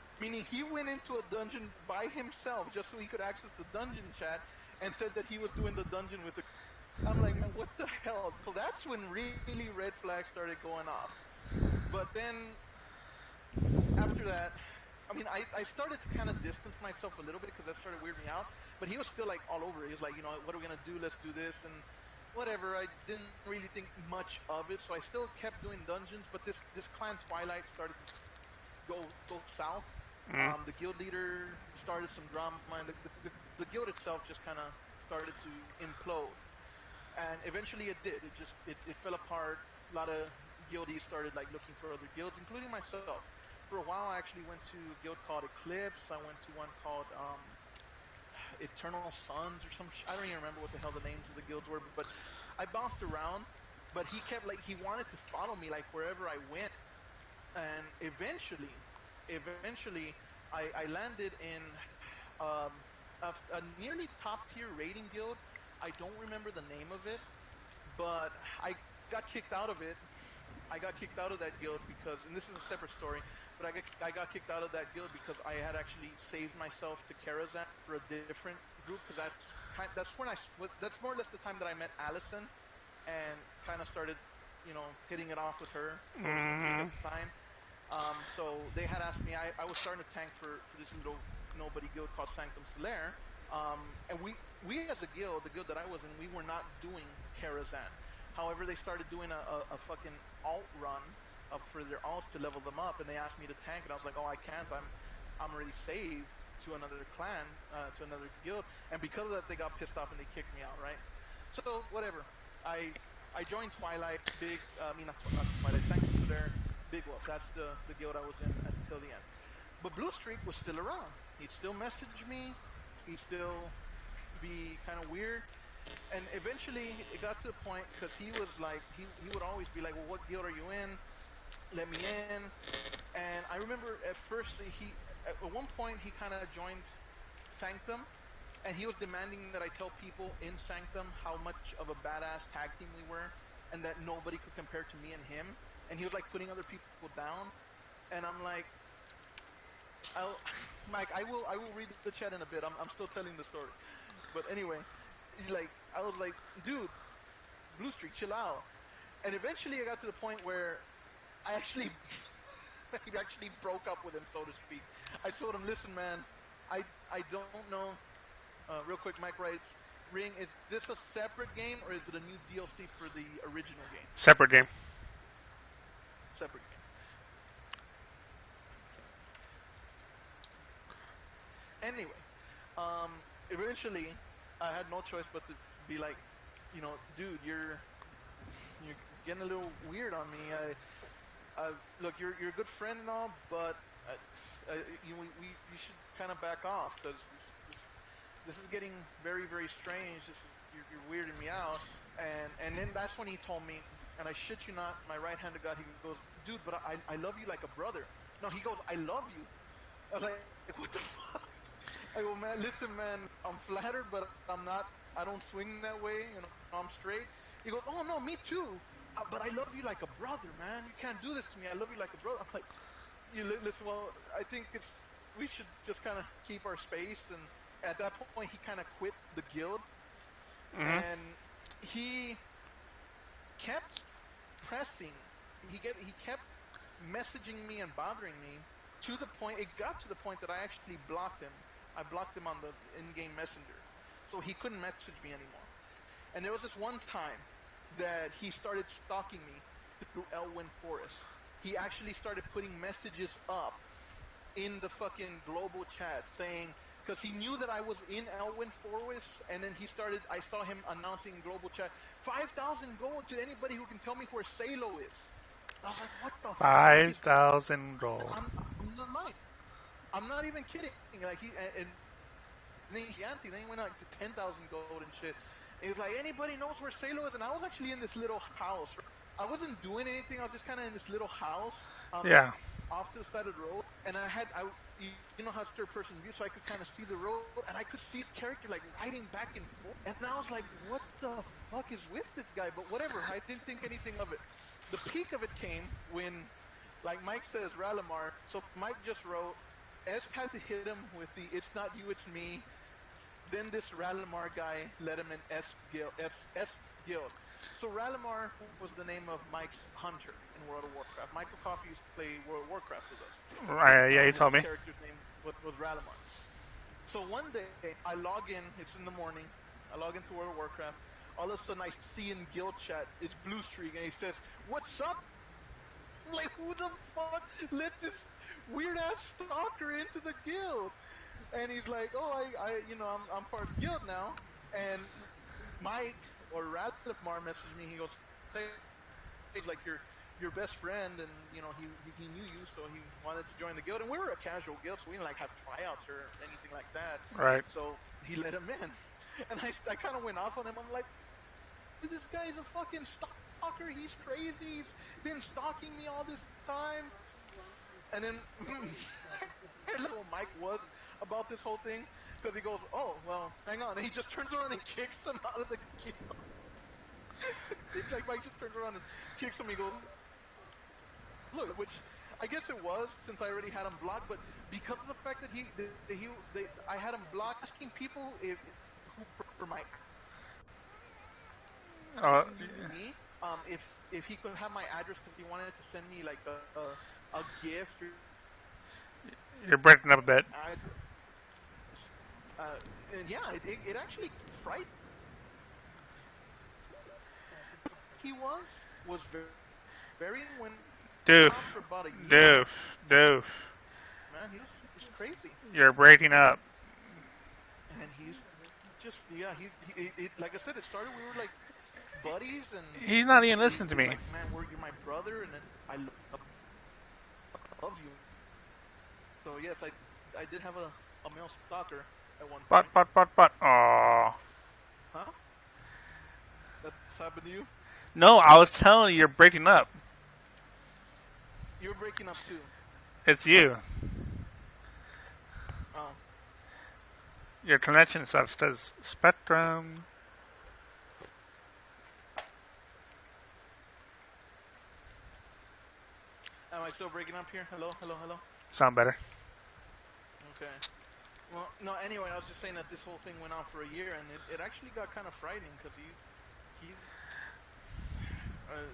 Meaning he went into a dungeon by himself just so he could access the dungeon chat and said that he was doing the dungeon with the group. I'm like, man, what the hell? So that's when really red flags started going off. But then after that, I mean, I started to kind of distance myself a little bit because that started weirding me out. But he was still like all over it. He was like, "What are we gonna do? Let's do this," and whatever. I didn't really think much of it, so I still kept doing dungeons. But this clan Twilight started to go south. Mm. The guild leader started some drama, and the guild itself just kind of started to implode. And eventually it did. It fell apart. A lot of guildies started like looking for other guilds, including myself. For a while, I actually went to a guild called Eclipse. I went to one called Eternal Suns or I don't even remember what the hell the names of the guilds were. But I bounced around. But he kept like he wanted to follow me like wherever I went. And eventually, I landed in a nearly top tier raiding guild. I don't remember the name of it, but I got kicked out of it. I got kicked out of that guild because, and this is a separate story, but I got kicked out of that guild because I had actually saved myself to Karazhan for a different group because that's when that's more or less the time that I met Allison and kind of started, hitting it off with her because I was weak at Mm. the time. So they had asked me. I was starting to tank for this little nobody guild called Sanctum Solaire. And we as a guild, the guild that I was in, we were not doing Karazhan. However, they started doing a fucking alt run of for their alts to level them up, and they asked me to tank, and I was like, oh, I can't. I'm already saved to another clan, to another guild, and because of that, they got pissed off and they kicked me out, right? So whatever. I I joined Twilight, big. I mean, not Twilight, Sanctum Solaire, Big Wolf. That's the guild I was in until the end. But Blue Streak was still around. He'd still message me. He'd still be kind of weird. And eventually, it got to the point because he was like, he would always be like, "Well, what guild are you in? Let me in." And I remember at first at one point he kind of joined Sanctum, and he was demanding that I tell people in Sanctum how much of a badass tag team we were, and that nobody could compare to me and him. And he was like putting other people down, and I'm like, I'll, Mike, I will read the chat in a bit. I'm still telling the story, but anyway, he's like, I was like, dude, Blue Streak, chill out. And eventually, I got to the point where I actually, I actually broke up with him, so to speak. I told him, listen, man, I don't know. Real quick, Mike writes, Ring, is this a separate game or is it a new DLC for the original game? Separate game. Separate game. Okay. Anyway, eventually, I had no choice but to be like, dude, you're getting a little weird on me. Look, you're a good friend and all, but you should kind of back off because this is getting very very strange. You're weirding me out. And then that's when he told me, and I shit you not, my right hand to God, he goes, dude, but I love you like a brother. No, he goes, I love you. I was like, what the fuck? I go, man, listen, man, I'm flattered, but I'm not. I don't swing that way. I'm straight. He goes, oh no, me too. But I love you like a brother, man. You can't do this to me. I love you like a brother. I'm like, listen. Well, I think we should just kind of keep our space. And at that point, he kind of quit the guild, Hmm. and he kept pressing. He kept messaging me and bothering me to the point. It got to the point that I actually blocked him. I blocked him on the in-game messenger, so he couldn't message me anymore. And there was this one time that he started stalking me through Elwyn Forest. He actually started putting messages up in the fucking global chat saying, because he knew that I was in Elwyn Forest, and then I saw him announcing in global chat, 5,000 gold to anybody who can tell me where Salo is. I was like, what the fuck is wrong with this guy? 5,000 gold. I'm not lying. I'm not even kidding. Like and then he anti. Then he went like to 10,000 gold and shit. And he's like, anybody knows where Salo is? And I was actually in this little house, right? I wasn't doing anything. I was just kind of in this little house, that's Yeah. off to the side of the road. And you know how it's third person view, so I could kind of see the road, and I could see his character like riding back and forth. And I was like, what the fuck is with this guy? But whatever. I didn't think anything of it. The peak of it came when, like Mike says, Ralamar. So Mike just wrote, S had to hit him with the "It's not you, it's me." Then this Ralamar guy let him in S guild. So Ralamar was the name of Mike's hunter in World of Warcraft. Michael Coffey used to play World of Warcraft with us. Yeah, you His told me. character's name was Ralamar. So one day I log in. It's in the morning. I log into World of Warcraft. All of a sudden I see in guild chat it's Blue Streak, and he says, "What's up?" I'm like, who the fuck let this weird ass stalker into the guild? And he's like, oh, I'm part of the guild now. And Mike or Radamar messaged me. He goes, hey, like your best friend, and he knew you, so he wanted to join the guild. And we were a casual guild, so we didn't like have tryouts or anything like that. Right. So he let him in, and I kind of went off on him. I'm like, dude, this guy's a fucking stalker. He's crazy. He's been stalking me all this time. And then I don't know what Mike was about this whole thing because he goes, "Oh, well, hang on," and he just turns around and kicks him out of the guild. It's like Mike just turns around and kicks him. He goes, "Look," which I guess it was since I already had him blocked, but because of the fact that I had him blocked, asking people who for my address Oh, who knew me, if he could have my address because he wanted to send me like a gift or something like that. He asked you're people breaking up a for bit. my address. And yeah, it actually frightened me. was very went off for about a year. Doof, doof, doof. Man, he was crazy. You're breaking up. And he's just yeah, like I said, it started we were like buddies, and He's not even he's listening like, to man, me. you're my brother, and then I love you, man. So yes, I did have a male stalker at one point. But. Aww. Huh? That's happened to you? No, I was telling you you're breaking up. You're breaking up too. It's you. Oh, Your connection sucks. Does Spectrum am I still breaking up here? Hello, hello, hello. sound better? Okay. Well, no. Anyway, I was just saying that this whole thing went on for a year, and it actually got kind of frightening because he's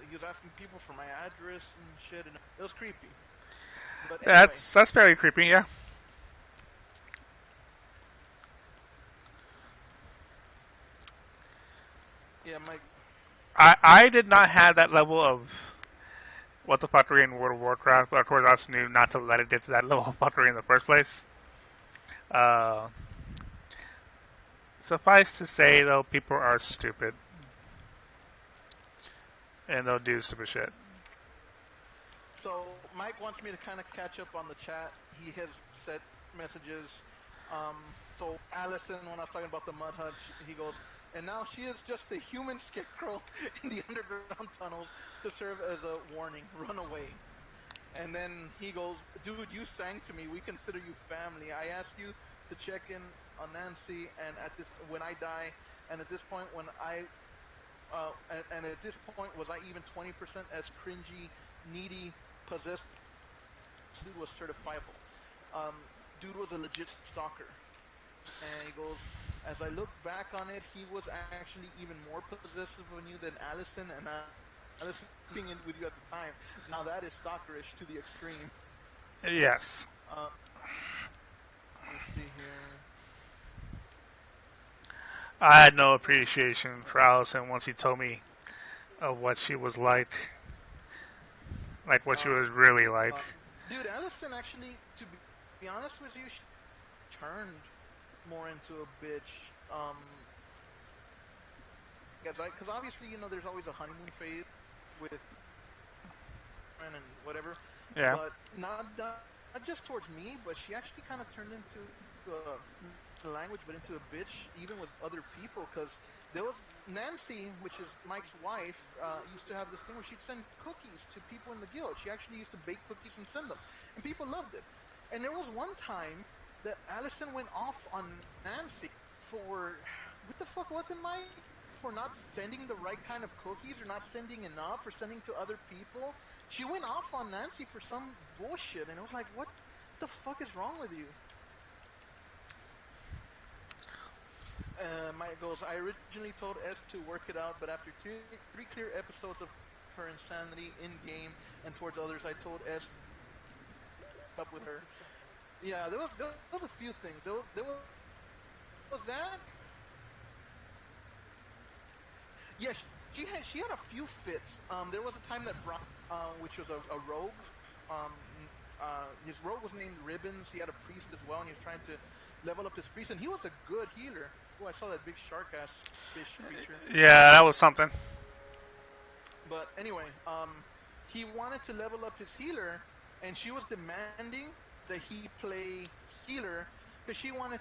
he was asking people for my address and shit, and it was creepy. But anyway, That's fairly creepy. Yeah. yeah, my I did not have that level of what the fuckery in World of Warcraft, but of course I also knew not to let it get to that level of fuckery in the first place. Uh, Suffice to say, though, people are stupid and they'll do stupid shit. so Mike wants me to kind of catch up on the chat. He has set messages. So Allison, when I was talking about the mud hut, he goes, and now she is just a human scarecrow in the underground tunnels to serve as a warning. Run away. And then he goes, dude, you sang to me. We consider you family. I asked you to check in on Nancy, and at this when I die, and at this point when I and at this point was I even 20% as cringy, needy, possessed? Dude was certifiable. Dude was a legit stalker. And he goes, as I look back on it, he was actually even more possessive of you than Allison, and Allison being in with you at the time. Now that is stalkerish to the extreme. Yes. Uh, let's see here. I had no appreciation for Allison once he told me of what she was like what she Uh, was really like. Dude, Allison actually, to be honest with you, she turned more into a bitch. Because obviously, there's always a honeymoon phase with friend and whatever, Yeah. but not just towards me, but she actually kind of turned into not the language, but into a bitch even with other people. Because there was Nancy, which is Mike's wife, used to have this thing where she'd send cookies to people in the guild. She actually used to bake cookies and send them, and people loved it. And there was one time that Allison went off on Nancy for what the fuck was it, Mike? For not sending the right kind of cookies or not sending enough or sending to other people. She went off on Nancy for some bullshit, and it was like, what the fuck is wrong with you? Mike goes, I originally told S to work it out, but after three clear episodes of her insanity in game and towards others, I told S to break up with her. Yeah, there was a few things. There was that. Yeah, she had a few fits. There was a time that Brian, which was a rogue, his rogue was named Ribbons. He had a priest as well, and he was trying to level up his priest, and he was a good healer. Oh, I saw that big shark ass fish creature. Yeah, that was something. But anyway, he wanted to level up his healer, and she was demanding that he play healer because she wanted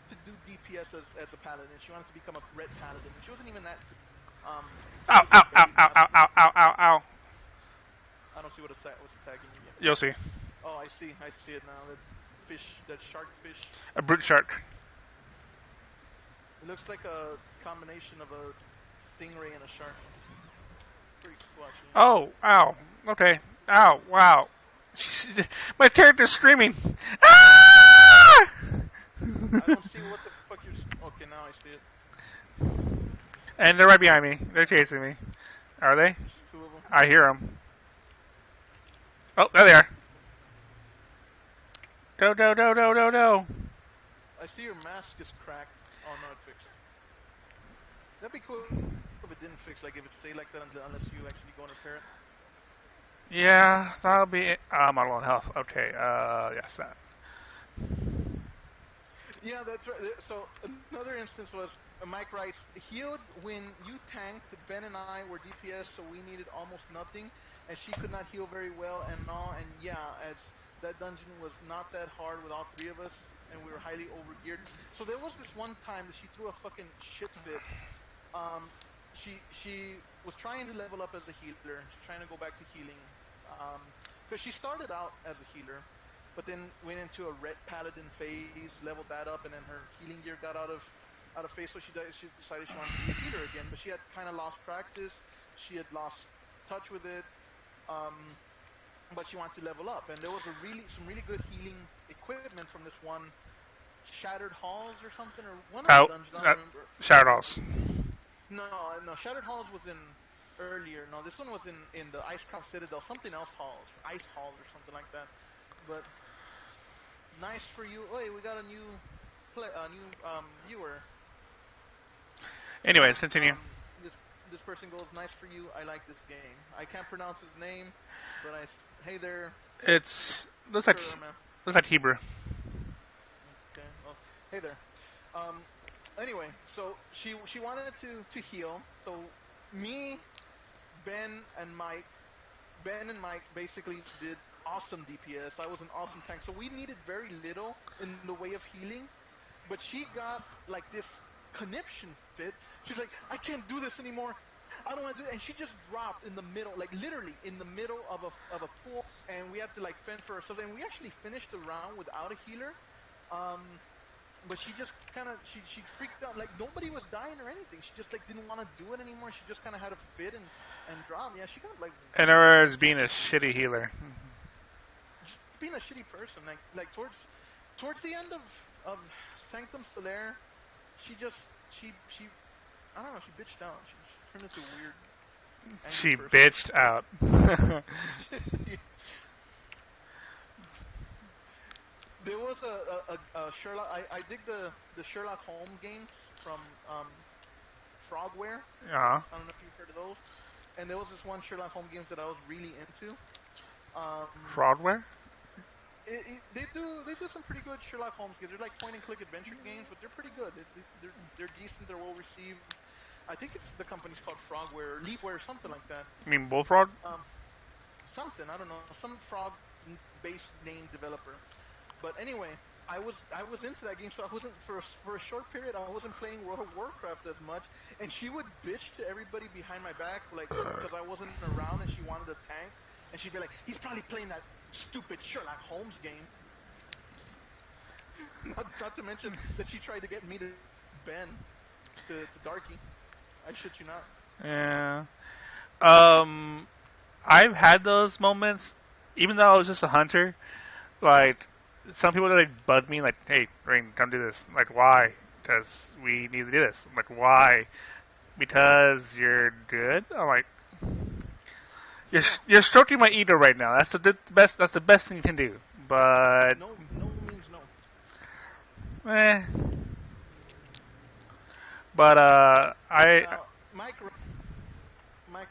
to do DPS as a paladin. She wanted to become a red paladin, and she wasn't even that good. She was Ow, just ow, barely ow, ow, passing ow, it. ow, ow, ow, ow. I don't see what's attacking you yet. You'll see. Oh, I see. I see it now. That fish, that shark fish. A brute shark. It looks like a combination of a stingray and a shark. Pretty cool, actually. Oh, ow. Okay. Ow, wow. My character's screaming. Ah! I don't see what the fuck you're. Okay, now I see it. And they're right behind me. They're chasing me. Are they? There's two of them. I hear them. Oh, there they are. Do, do, do, do, do, do. I see your mask is cracked. Oh no, it fixed. That'd be cool if it wasn't. if it didn't fix, like if it stayed like that unless you actually go and repair it. Yeah, that'll be it. Model on health. Okay, yes, that. Yeah, that's right. So another instance was Mike writes, healed when you tanked. Ben and I were DPS, so we needed almost nothing, and she could not heal very well and all. And yeah, as that dungeon was not that hard with all three of us, and we were highly overgeared. So there was this one time that she threw a fucking shit fit. Um, she was trying to level up as a healer. She's trying to go back to healing. Because she started out as a healer, but then went into a red paladin phase, leveled that up, and then her healing gear got out of phase. So she decided she wanted to be a healer again, but she had kind of lost practice. She had lost touch with it. Um, but she wanted to level up, and there was some really good healing equipment from this one Shattered Halls or something, or one of the Oh, dungeons. I don't that remember. Shadows. No, Shattered Halls was in earlier. No, this one was in the Icecrown Citadel, something else halls, Ice Halls or something like that. But nice for you. Hey, we got a new new viewer. Anyways, continue. This person goes, nice for you. I like this game. I can't pronounce his name, but hey there, It's sure, man. looks like Hebrew. Okay, well, hey there. Um, anyway, so she wanted to heal. So me, Ben, and Mike Ben and Mike basically did awesome DPS. I was an awesome tank. So we needed very little in the way of healing. But she got like this conniption fit. She's like, I can't do this anymore. I don't want to do it. And she just dropped in the middle, like literally in the middle of a pool. And we had to like fend for ourselves. And we actually finished the round without a healer. Um, but she just kind of she freaked out. Like nobody was dying or anything. She just like didn't want to do it anymore. She just kind of had a fit and drop. Yeah, she got like In other words, being a shitty healer. just being a shitty person. Like towards the end of Sanctum Solaire, she just she I don't know. She bitched out. She turned into a weird angry She person. bitched out. There was a Sherlock. I dig the Sherlock Holmes games from Frogware. uh, I don't know if you've heard of those. And there was this one Sherlock Holmes games that I was really into. Um, Fraudware? they do some pretty good Sherlock Holmes games. They're like point and click adventure games, but they're pretty good. They're decent. They're well received. I think it's the company's called Frogware or Leapware, something like that. You mean bullfrog? Um, something I don't know, some frog based name developer. But anyway, I was into that game, so I wasn't for a short period. I wasn't playing World of Warcraft as much, and she would bitch to everybody behind my back, like because I wasn't around and she wanted a tank, and she'd be like, "He's probably playing that stupid Sherlock Holmes game." Not to mention that she tried to get me to Ben to Darky. I shit you not. Yeah. Um, I've had those moments, even though I was just a hunter. Like, some people like bug me, like, "Hey, Rain, come do this." I'm like, why? Because we need to do this. I'm like, why? Because you're good. I'm like, Yeah. you're stroking my ego right now. That's the best. That's the best thing you can do. But, No means no. eh. But I Now, Mike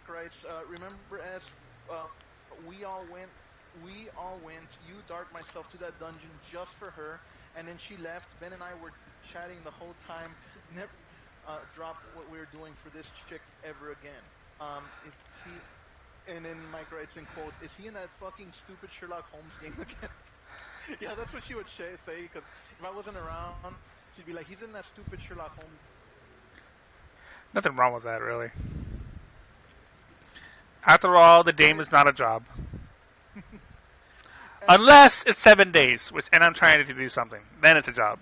writes, remember as we all went, you, Dark, myself to that dungeon just for her, and then she left. Ben and I were chatting the whole time. Never dropped what we were doing for this chick ever again. Is he? And then Mike writes in quotes, "Is he in that fucking stupid Sherlock Holmes game again?" Yeah, that's what she would say. Because if I wasn't around, she'd be like, "He's in that stupid Sherlock Holmes game." nothing wrong with that really. After all, the And game is not a job. and Unless it's 7 days, which and I'm trying to do something. Then it's a job.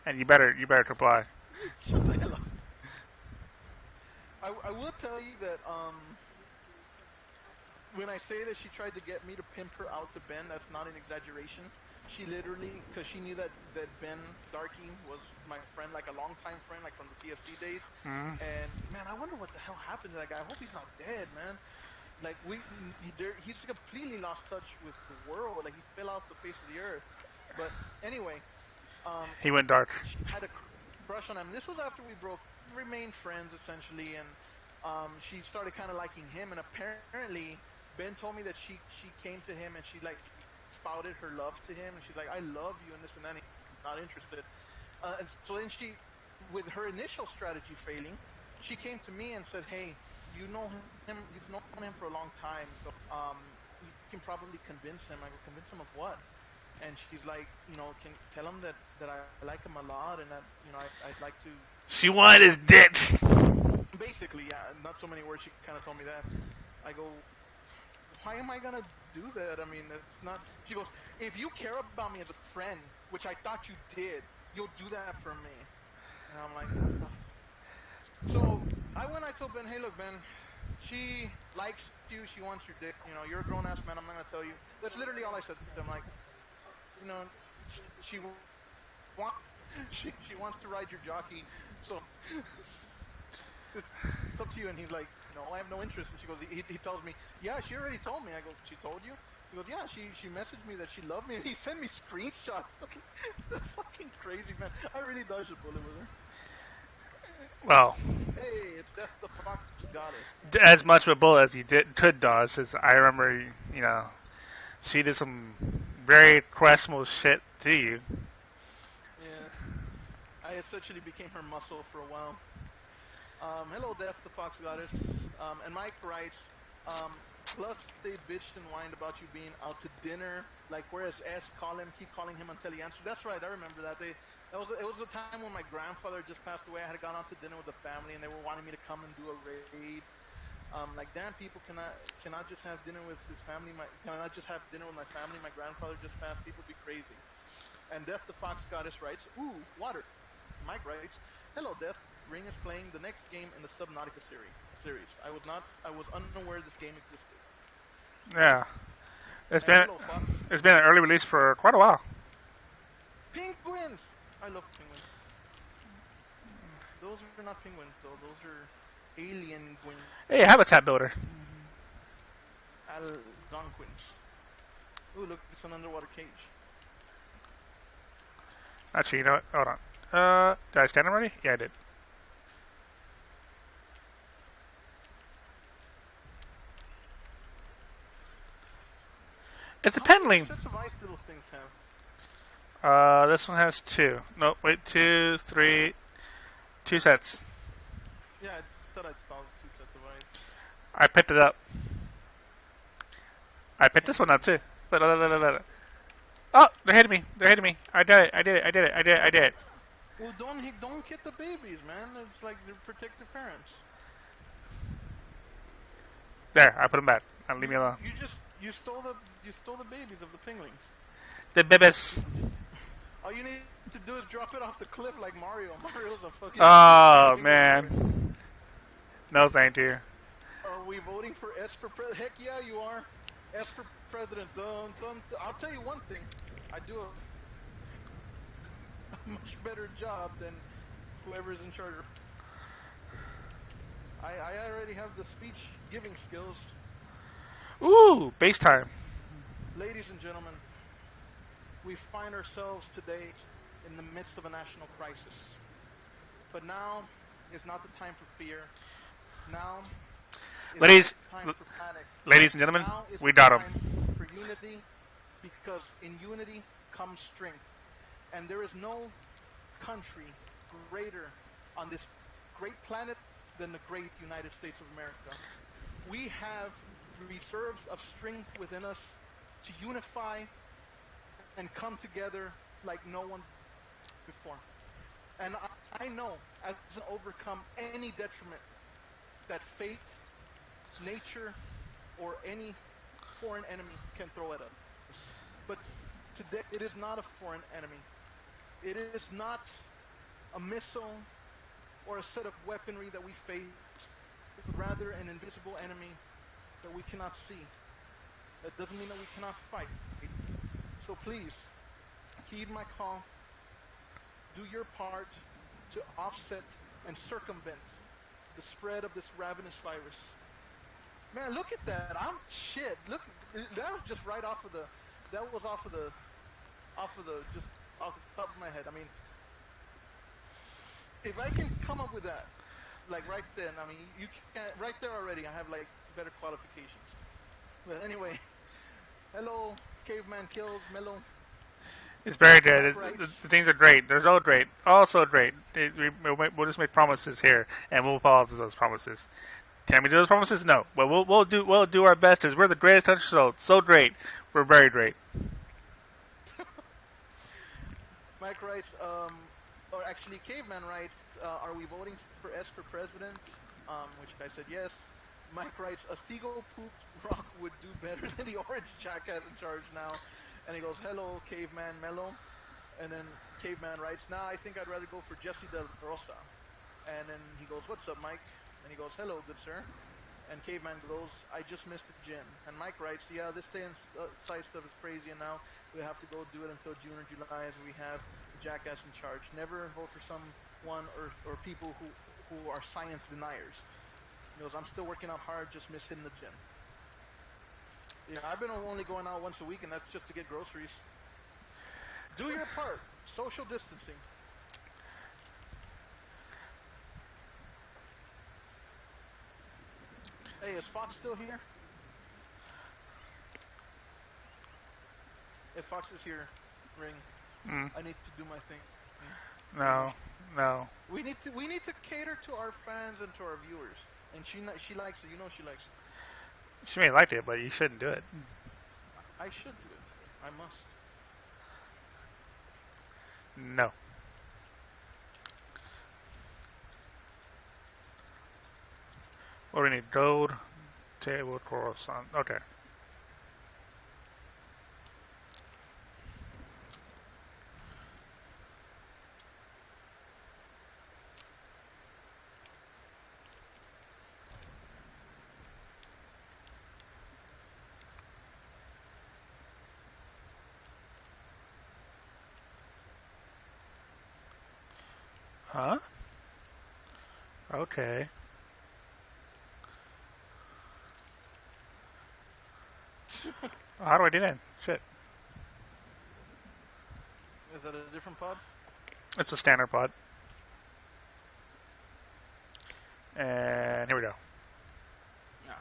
And you better comply. shut the hell up. I will tell you that when I say that she tried to get me to pimp her out to Ben, that's not an exaggeration. She literally, because she knew that Ben Darky was my friend, like a longtime friend, like from the TFC days. Mm. And man, I wonder what the hell happened to that guy. I hope he's not dead, man. Like he's completely lost touch with the world. Like he fell off the face of the earth. But anyway, He went dark. she had a crush on him. This was after we broke, remained friends essentially, and she started kind of liking him, and apparently Ben told me that she came to him and she like spouted her love to him, and she's like, "I love you," and this and that. And he's not interested. And so then she, with her initial strategy failing, she came to me and said, "Hey, you know him, you've known him for a long time, so you can probably convince him." I go, "Convince him of what?" And she's like, "Can tell him that I like him a lot, and that I'd like to." She wanted his dick. Basically, yeah, not so many words. She kind of told me that. I go, "Why am I gonna do that? I mean, it's not." She goes, "If you care about me as a friend, which I thought you did, you'll do that for me." And I'm like, "What the?" So I went. I told Ben, "Hey, look, Ben. She likes you. She wants your dick. You're a grown ass man. I'm not gonna tell you." That's literally all I said to him. Like, you know, she wants she wants to ride your jockey. So it's up to you. And he's like, "No, I have no interest." And she goes, he tells me, "Yeah, she already told me." I go, "She told you?" He goes, "Yeah, she messaged me that she loved me," and he sent me screenshots. That's fucking crazy, man. I really dodged a bullet with her. Well, Hey, it's Death the Fox Goddess. as much of a bullet as you could dodge. As I remember, she did some very questionable shit to you. Yes, I essentially became her muscle for a while. Hello, Death the Fox Goddess. And Mike writes, plus they bitched and whined about you being out to dinner. Like, whereas S keep calling him until he answers. That's right, I remember that. It was a time when my grandfather just passed away. I had gone out to dinner with the family, and they were wanting me to come and do a raid. Like, damn, people cannot just have dinner with his family. Can I not just have dinner with my family? My grandfather just passed. People be crazy. And Death the Fox Goddess writes, "Ooh, water." Mike writes, "Hello, Death. Ring is playing the next game in the Subnautica series. I was unaware this game existed." Yeah, it's And been hello, Fox. it's been an early release for quite a while. Penguins. I love penguins. Those are not penguins though. Those are alien guins. Hey, Habitat Builder. Algonquins. Ooh, look, it's an underwater cage. Actually, you know what? Hold on. Did I stand already? Yeah, I did. It's a How many pendling. sets of eyes do those things have? This one has two. No, wait, two, three, two sets. Yeah, I thought I saw 2 sets of eyes. I picked it up. I picked this one up Penguins. too. Oh, they're hitting me. They're hitting me. I did it. I did it. I did it. I did it. I did it. Well, don't hit the babies, man. It's like they're protective parents. There, I put them back. Now leave You me alone. you just you stole the babies of the penguins. The bibis. All you need to do is drop it off the cliff like Mario. Mario's a fucking Oh penguin boy. man. No, thank you. Are we voting for S for president? Heck yeah, you are. S for president. I'll tell you one thing. I do a much better job than whoever is in charge. I already have the speech giving skills. Ooh, base time. Ladies and gentlemen, we find ourselves today in the midst of a national crisis. But now is not the time for fear. Now is not the Ladies, time for panic. ladies and gentlemen, Now is we the got him. time for unity, because in unity comes strength. And there is no country greater on this great planet than the great United States of America. We have reserves of strength within us to unify and come together like no one before. And I know, as an overcome any detriment that fate, nature, or any foreign enemy can throw at us. But today, it is not a foreign enemy. It is not a missile or a set of weaponry that we face, but rather an invisible enemy that we cannot see. That doesn't mean that we cannot fight. So please, heed my call, do your part to offset and circumvent the spread of this ravenous virus. Man, look at that. I'm shit. Look, that was just right off of the. That was just off the top of my head. I mean, if I can come up with that, like right then. I mean, you can't right there already. I have like better qualifications. But anyway, hello, caveman kills Mellow. It's very good. Mike writes. The things are great. They're all great. All so great. We'll just make promises here, and we'll follow through those promises. Can we do those promises? No, but we'll do our best. Because we're the greatest country, so great. We're very great. Mike writes, or actually, Caveman writes, are we voting for S for president? Which I said yes. Mike writes, a seagull pooped rock would do better than the orange jackass in charge now. And he goes, hello, Caveman Mello. And then Caveman writes, nah, I think I'd rather go for Jesse Del Rosa. And then he goes, what's up, Mike? And he goes, hello, good sir. And Caveman goes, I just missed the gym. And Mike writes, yeah, this stay inside stuff is crazy, and now we have to go do it until June or July as we have a jackass in charge. Never vote for someone or people who are science deniers. He goes, I'm still working out hard, just miss hitting the gym. Yeah, I've been only going out once a week, and that's just to get groceries. Do your part. Social distancing. Hey, is Fox still here? If Fox is here, ring. Mm, I need to do my thing. Promotion. no, no. We need to cater to our fans and to our viewers. And she likes it. You know she likes it. She may have liked it, but you shouldn't do it. I should do it. I must. No. What do we need? Gold, table, croissant. Okay. Huh? Okay. How do I do that? Shit. Is that a different pod? It's a standard pod. And here we go. No.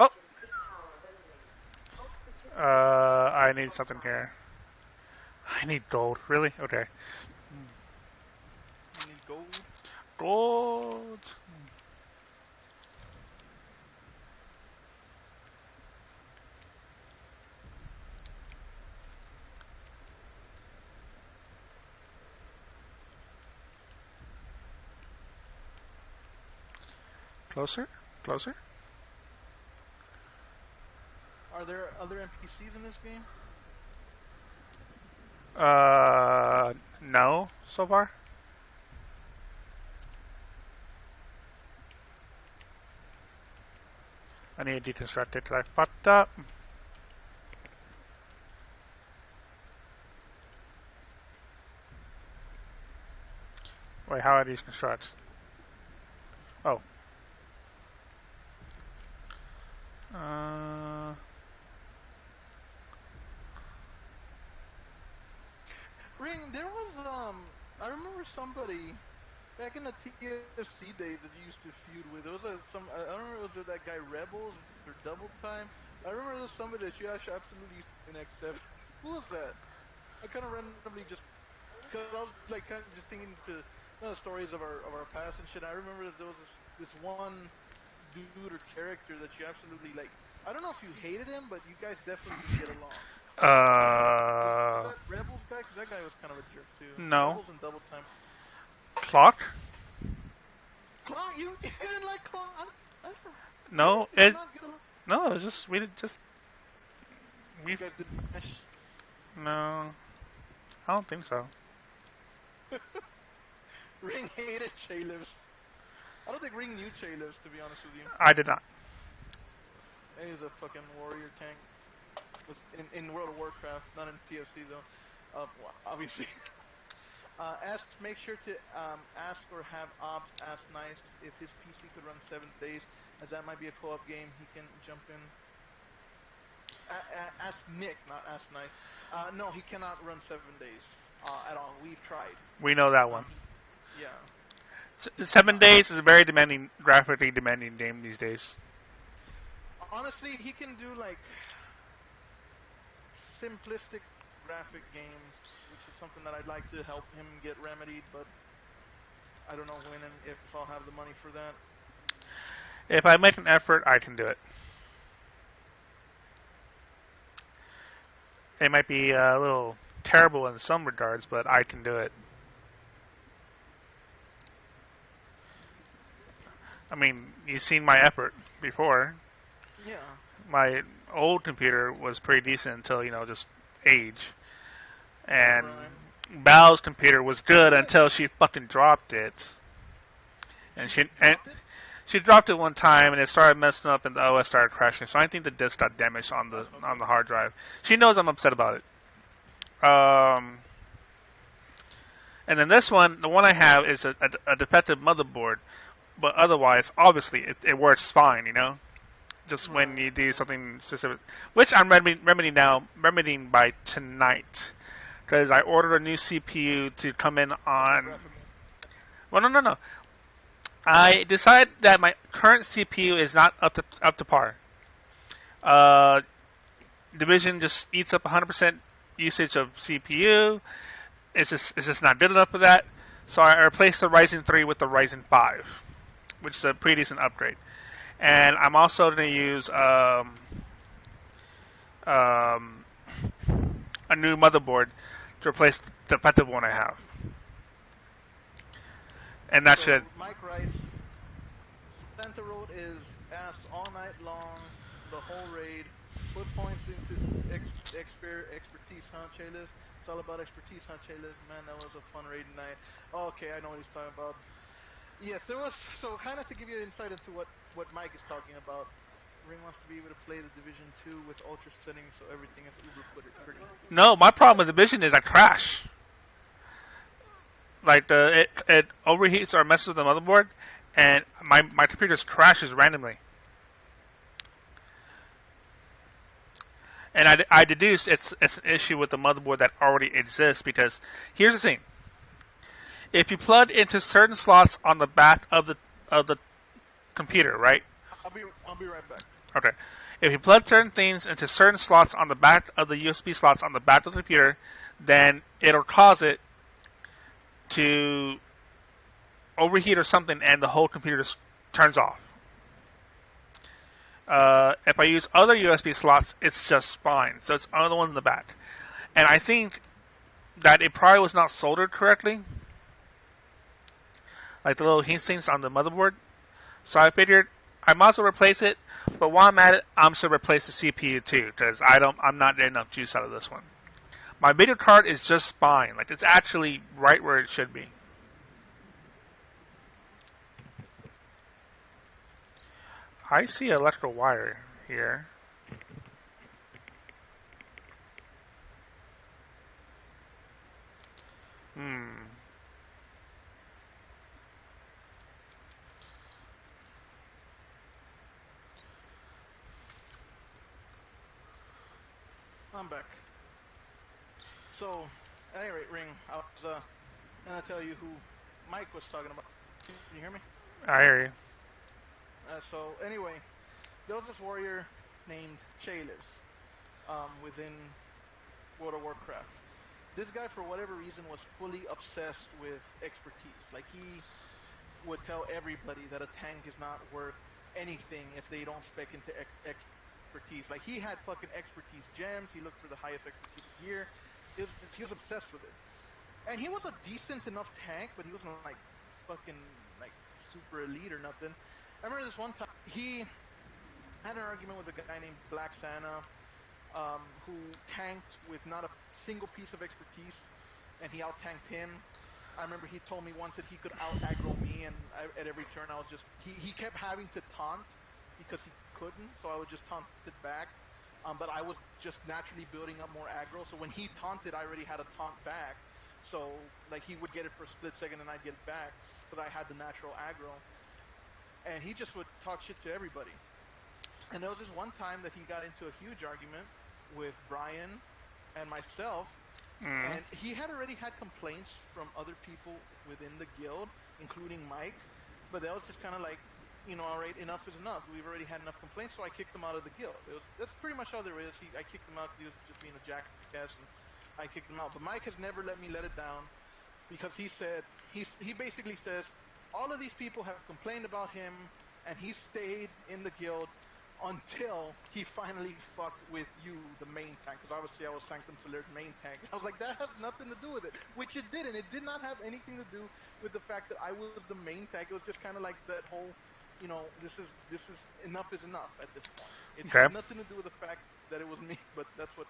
Oh! I need something here. I need gold. Really? Okay. You need gold. Gold. Closer? Closer? Are there other NPCs in this game? No, so far. I need to deconstruct it till I fucked up. Wait, how are these constructs? Oh. Uh, Ring. There was I remember somebody back in the TSC days that you used to feud with. There was I don't remember, was it that guy Rebels or Double Time? I remember there was somebody that you actually absolutely used to in X7. Who was that? I kind of randomly just because I was like kind of just thinking to the stories of our past and shit. I remember that there was this one dude or character that you absolutely like. I don't know if you hated him, but you guys definitely didn't get along. Was uh, that Rebels guy? Because that guy was kind of a jerk too. no. Rebels and Double Time. Clock? Clock, you didn't like Clock? I don't, No, really? Did you it, not get along? no, it's just, we did just, we, You guys didn't mesh. no, I don't think so. Ring hated Chalivs. I don't think Ring knew Chalivs, to be honest with you. I did not. He's a fucking warrior tank. In World of Warcraft, not in TFC though. Well, obviously. Asks, make sure to ask or have Obs ask Nice if his PC could run 7 days, as that might be a co-op game. He can jump in. Ask Nick, not ask Nice. No, he cannot run 7 days. at all. We've tried. We know that one. He, yeah, 7 days is a very demanding, graphically demanding game these days. honestly, he can do like simplistic graphic games, which is something that I'd like to help him get remedied, but I don't know when and if I'll have the money for that. If I make an effort, I can do it. It might be a little terrible in some regards, but I can do it. I mean, you've seen my effort before. Yeah, My old computer was pretty decent until, just age. And right. Bal's computer was good Isn't it? until she fucking dropped it. And She and dropped it. she dropped it one time and it started messing up and the OS started crashing. So I think the disk got damaged on the That's fucked on up. the hard drive. She knows I'm upset about it. And then this one, the one I have is a defective motherboard, but otherwise, obviously, it works fine. Just when Right. you do something specific, which I'm remedying by tonight, because I ordered a new CPU to come in Something on. graphical. Well, no, no, no. I decided that my current CPU is not up to par. Uh, Division just eats up 100% usage of CPU. It's just not good enough for that. So I replaced the Ryzen 3 with the Ryzen 5, which is a pretty decent upgrade. And I'm also going to use um, a new motherboard to replace the defective one I have. And that should. So Mike writes, Santa Road is ass all night long, the whole raid. Put points into expertise, huh, Chayliv? It's all about expertise, huh, Chayliv? Man, that was a fun raid night. Oh, okay, I know what he's talking about. Yes, there was. So, kind of to give you insight into what Mike is talking about. Ring wants to be able to play the Division 2 with ultra settings, so everything is uber pretty. No, my problem with the Vision is I crash. Like it overheats or messes with the motherboard, and my computer just crashes randomly. And I deduce it's an issue with the motherboard that already exists because here's the thing: if you plug into certain slots on the back of the computer, right? I'll be right back. Okay. If you plug certain things into certain slots on the back of the USB slots on the back of the computer, then it'll cause it to overheat or something, and the whole computer just turns off. If I use other USB slots, it's just fine. So it's only the one in the back. And I think that it probably was not soldered correctly, like the little heat sinks on the motherboard. So I figured I might as well replace it. But while I'm at it, I'm just gonna replace the CPU too, because I'm not getting enough juice out of this one. My video card is just fine. Like it's actually right where it should be. I see electrical wire here. Hmm. I'm back. So, at any rate, Ring, I was gonna tell you who Mike was talking about. Can you hear me? I hear you. So, anyway, there was this warrior named Chalice within World of Warcraft. This guy, for whatever reason, was fully obsessed with expertise. Like, he would tell everybody that a tank is not worth anything if they don't spec into expertise. Like, he had fucking expertise gems. He looked for the highest expertise gear. He was obsessed with it. And he was a decent enough tank, but he wasn't like fucking like super elite or nothing. I remember this one time he had an argument with a guy named Black Santa, who tanked with not a single piece of expertise, and he out tanked him. I remember he told me once that he could out aggro me, and at every turn I was just he kept having to taunt because he couldn't, so I would just taunt it back. But I was just naturally building up more aggro, so when he taunted, I already had a taunt back. So like he would get it for a split second, and I'd get it back because I had the natural aggro, and he just would talk shit to everybody. And there was this one time that he got into a huge argument with Brian and myself, Mm. And he had already had complaints from other people within the guild, including Mike, but that was just kind of like, all right, enough is enough. We've already had enough complaints, so I kicked him out of the guild. That's pretty much all there is. I kicked him out because he was just being a jackass, and I kicked him out. But Mike has never let me let it down because he basically says all of these people have complained about him, and he stayed in the guild until he finally fucked with you, the main tank, because obviously I was Sanctum Saler's main tank. I was like, that has nothing to do with it, which it didn't. It did not have anything to do with the fact that I was the main tank. It was just kind of like that whole, this is enough is enough at this point. It Okay. had nothing to do with the fact that it was me, but that's what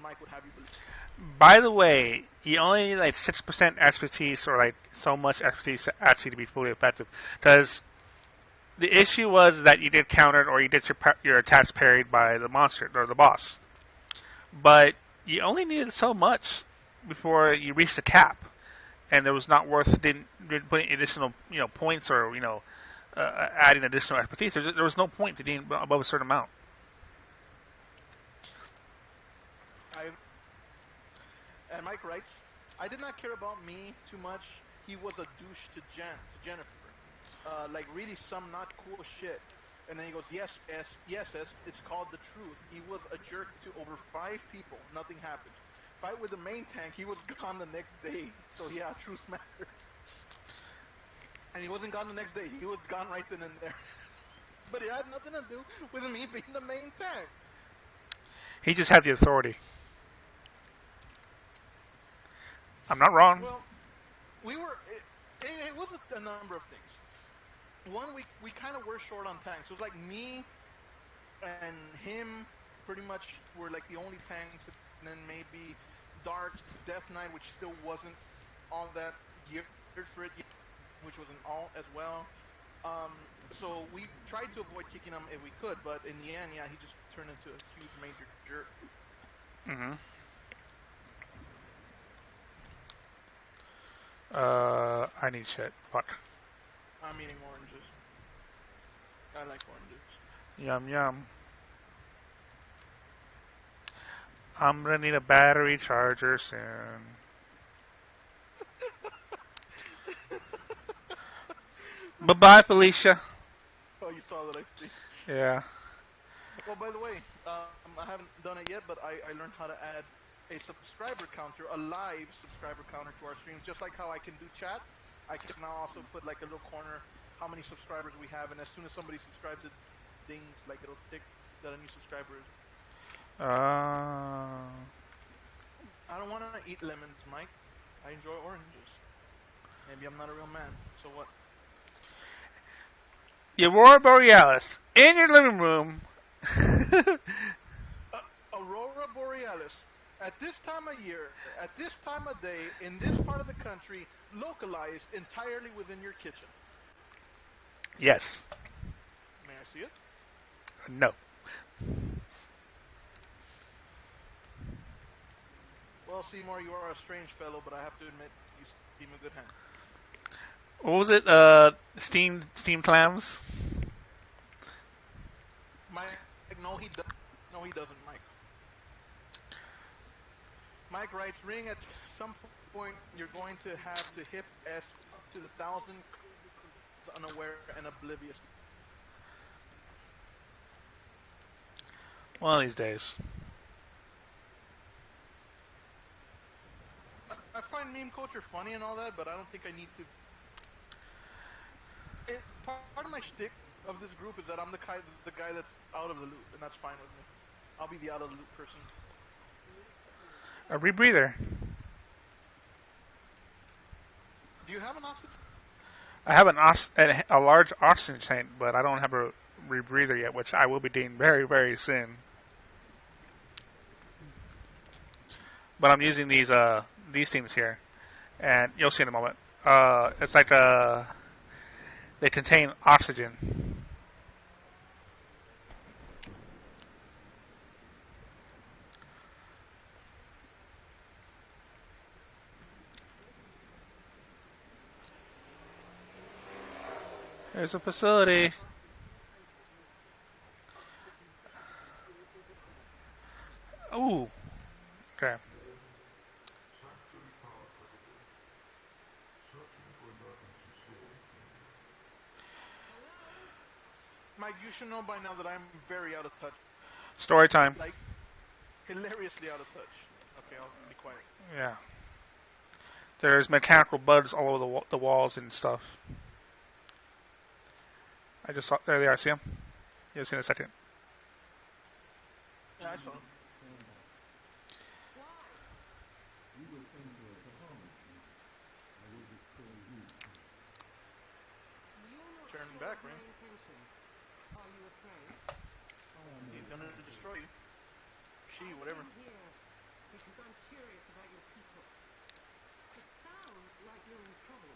Mike would have you believe. By the way, you only need like 6% expertise or like so much expertise actually to be fully effective. Because the issue was that you did countered or you did your attacks parried by the monster or the boss. But you only needed so much before you reached the cap, and it was not worth didn't putting additional points or adding additional expertise. There was no point to being above a certain amount. I agree. And Mike writes, I did not care about me too much. He was a douche to Jennifer. Like really some not cool shit. And then he goes, yes, it's called the truth. He was a jerk to over 5 people. Nothing happens. Fight with the main tank. He was gone the next day. So yeah, truth matters. And he wasn't gone the next day. He was gone right then and there. But it had nothing to do with me being the main tank. He just had the authority. I'm not wrong. Well, it was a number of things. One, we kind of were short on tanks. It was like me and him pretty much were like the only tanks, and then maybe Dark Death Knight, which still wasn't all that geared for it yet, which was an alt as well. So we tried to avoid kicking him if we could, but in the end, yeah, he just turned into a huge major jerk. Hmm. I need shit. Fuck. I'm eating oranges. I like oranges. Yum yum. I'm gonna need a battery charger soon. Bye bye, Felicia. Oh, you saw that, I see. Yeah. Well, by the way, I haven't done it yet, but I learned how to add a subscriber counter, a live subscriber counter to our streams, just like how I can do chat. I can now also put like a little corner how many subscribers we have, and as soon as somebody subscribes, it dings, like it'll tick that a new subscriber is. Uh, I don't want to eat lemons, Mike. I enjoy oranges. Maybe I'm not a real man. So what? the Aurora Borealis in your living room. Aurora Borealis. At this time of year, at this time of day, in this part of the country, localized entirely within your kitchen. Yes. May I see it? No. Well, Seymour, you are a strange fellow, but I have to admit, you seem a good hand. What was it? Steamed clams. Mike, no, he doesn't. No, he doesn't, Mike. Mike writes, ring at some point, you're going to have to hip S to the 1,000 unaware and oblivious. One of these days. I find meme culture funny and all that, but I don't think I need to. Part of my shtick of this group is that I'm the guy that's out of the loop, and that's fine with me. I'll be the out of the loop person. A rebreather. Do you have an oxygen? I have a large oxygen tank, but I don't have a rebreather yet, which I will be doing very, very soon. But I'm using these things here, and you'll see in a moment. It's like they contain oxygen. There's a facility. Ooh. Okay. Mike, you should know by now that I'm very out of touch. Story time. Like, hilariously out of touch. Okay, I'll be quiet. Yeah. There's mechanical bugs all over the walls and stuff. I just saw. There they are. See them? You'll see in a second. Yeah, I saw him. Why? You were sent here to harm us, Jean. I will destroy you first. You're not Turning sure back, of my Ring. intentions. Are you afraid? I am He's only gonna partially. destroy you. She, I whatever. came here because I'm curious about your people. It sounds like you're in trouble.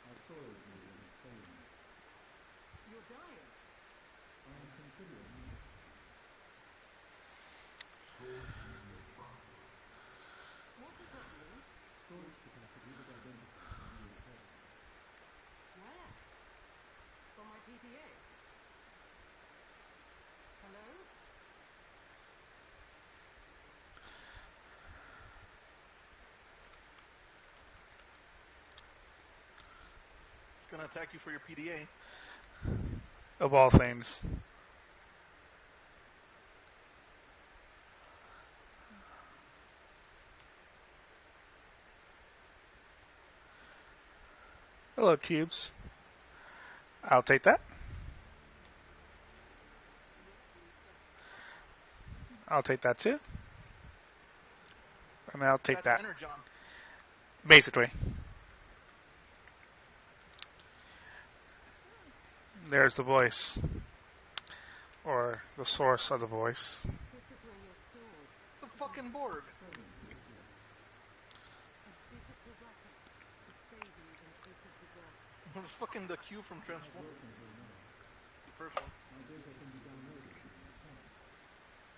Our storage medium is failing me. You're dying. I am considering emergencies. Storage medium found. What does that mean? Storage capacity was identified by you personally. Where? On my PDA? Hello? He's gonna attack you for your PDA. Of all things. Hello, cubes. I'll take that. I'll take that too. And I'll take That's that. Energon. Basically. There's the voice. Or the source of the voice. This is where you're stored. It's a fucking Borg. Presently, yes. A digital backup to save you in case of disaster. It's fucking the Q from It has Transform. worked until now. The first one. My data can be downloaded to my account.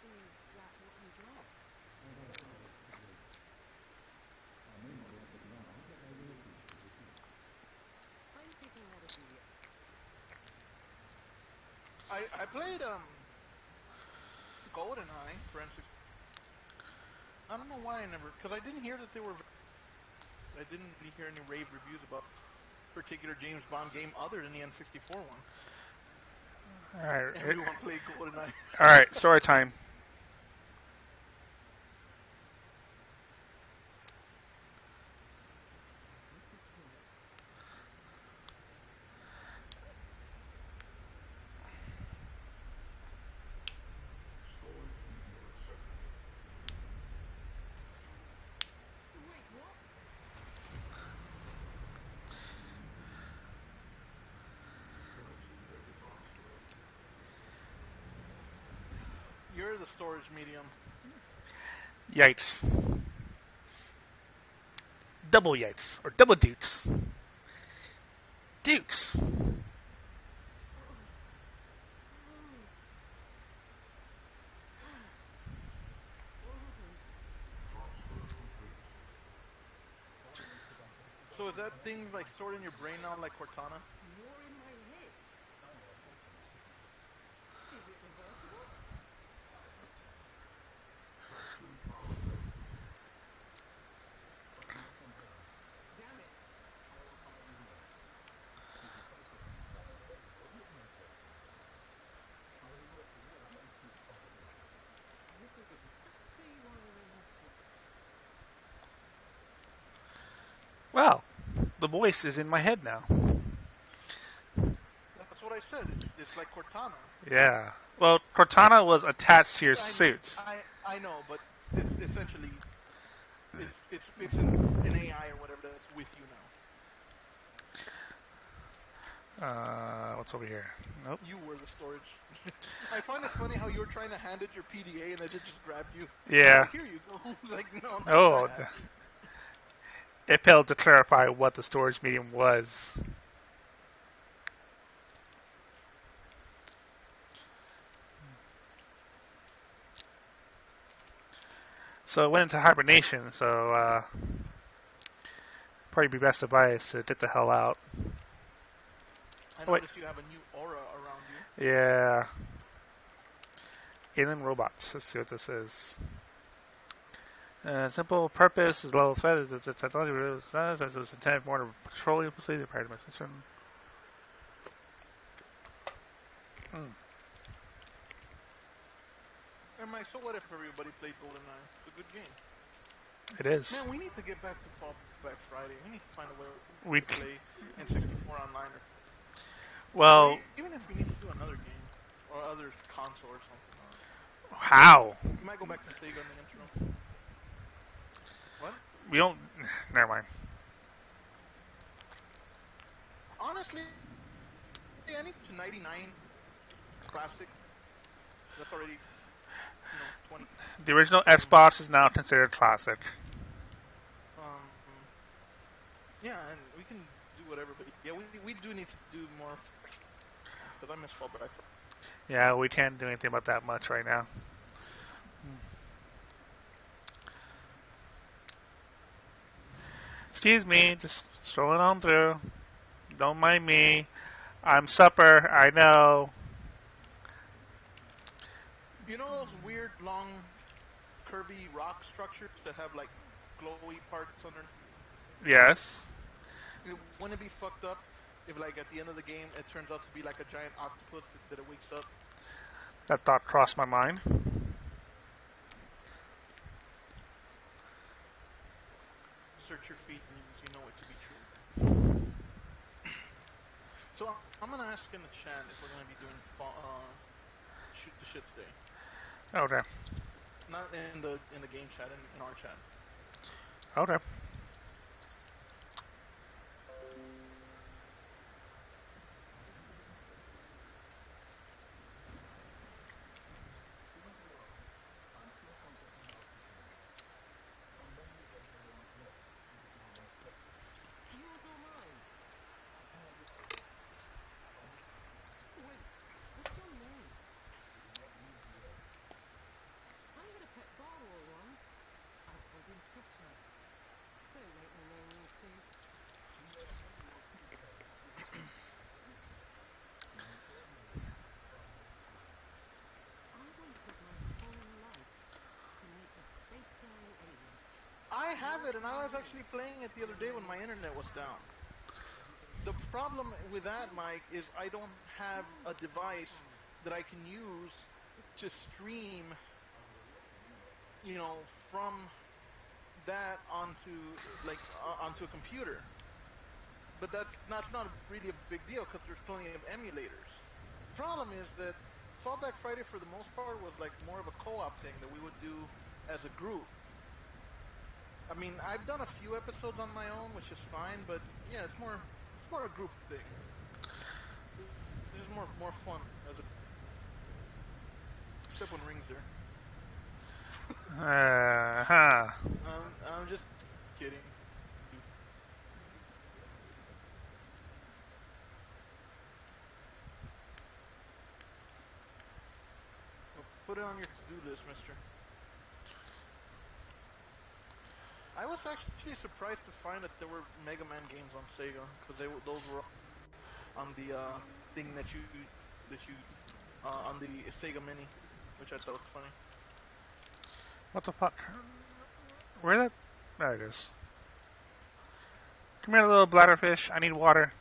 Is that what you got? I have hours to wait. I may not like it now, but I will appreciate it later. I'm taking that as a yes. I played GoldenEye for N6. I don't know why I never, because I didn't hear that they were. I didn't really hear any rave reviews about particular James Bond game other than the N64 one. Alright. Everyone played GoldenEye. Alright, story time. I hope this works. Storage media accepted. Wait, what? Storage media is on its way. You're the storage medium. Yikes. Double yikes. Or double dukes. Dukes. What happened? Transfer complete. So is that thing like stored in your brain now, like Cortana? You're in my head. Is it reversible? Track 2 power failure. Damn it. This is exactly why we have protocols. Well, the voice is in my head now. That's what I said. It's like Cortana. Yeah. Well, Cortana was attached to your suit. I know, but it's essentially it's an AI or whatever that's with you now. What's over here? Nope. You were the storage. I find it funny how you were trying to hand it your PDA and then it just grabbed you. Yeah. Oh, here you go. Like, no, not Oh, that. it failed to clarify what the storage medium was. So it went into hibernation, so probably be best advice to get the hell out. I Oh, wait. noticed you have a new aura around you. Yeah. Alien robots. Let's see what this is. Simple purpose is level set. The technology was intended more to patrol the facility prior to my mission. Mm, And Mike, so what if everybody played GoldenEye? It's a good game. it is. Man, we need to get back to Fallback Friday. We need to find a way to We play N64 online, or well, even if we need to do another game or other console or something. how? We might go back to Sega in the interim. What? We don't. Never mind. Honestly, anything up to 99 classic, that's already 20 The original some. Xbox is now considered classic. Yeah, and we can do whatever. But yeah, we do need to do more because I miss Fallback Friday. Yeah, we can't do anything about that much right now. Excuse me, just strolling on through. Don't mind me. I'm supper. I know. You know those weird long curvy rock structures that have like glowy parts underneath? Yes, Wouldn't it be fucked up if, like, at the end of the game, it turns out to be like a giant octopus that it wakes up? that thought crossed my mind. Search your feelings, you know it to be true. So I'm gonna ask in the chat if we're gonna be doing shoot the shit today. Okay, Not in the game chat, in our chat. okay. Speaking for Rob, I'm still conscious and lost at times. Sunday was a day's rest we didn't have enough text for. Yours or mine? Whichever. Pardon? Wait, what's your name? Do not use the word. I had a pet gargoyle once. I called him Twitter. Don't make me name you too. Whoever your sweet telepathically chooses to submit. Nature made, by man. I waited my whole life to meet a space-faring alien. I have Yours it, and by I was name, actually playing it the other day when my internet was down. As The you can see, problem with that, Go, Mike, is I don't have a go, device Sam. that I can use It's to good. stream, I will welcome you at my you know, from that onto a computer. But that's not really a big deal because there's plenty of emulators. The problem is that Fallback Friday for the most part was like more of a co-op thing that we would do as a group. I mean, I've done a few episodes on my own, which is fine, but yeah, it's more a group thing. This is more fun as a group, except when Ring's there. Huh. I'm just kidding. Well, put it on your to-do list, Mister. I was actually surprised to find that there were Mega Man games on Sega because those were on the thing that you on the Sega Mini, which I thought was funny. What the fuck? Where that? There it is. Come here, little bladderfish. I need water.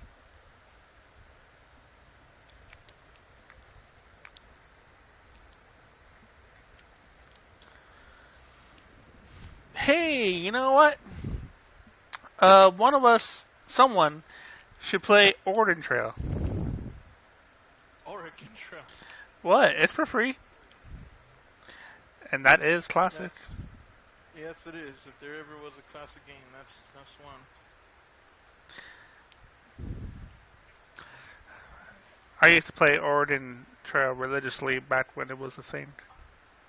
Hey, you know what? One of us, someone, should play Oregon Trail. Oregon Trail. What? It's for free, and that is classic. Yes, it is. If there ever was a classic game, that's one. I used to play Oregon Trail religiously back when it was a thing.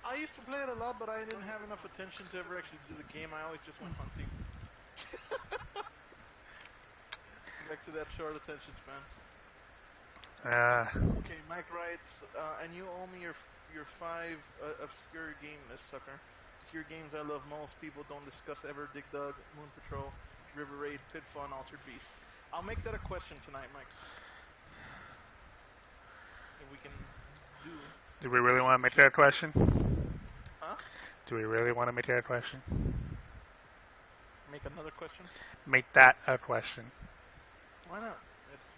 I used to play it a lot, but I didn't have enough attention to ever actually do the game. I always just went hunting. Back to that short attention span. Uh, Okay, Mike writes, and you owe me your five obscure game list, sucker. Obscure games I love most. People don't discuss ever. Dig Dug, Moon Patrol, River Raid, Pitfall, and Altered Beast. I'll make that a question tonight, Mike. If we can do do we a really shoot want to the make shit. that a question? Huh? Do we really want to make that a question? Make another question? Make that a question. Why not?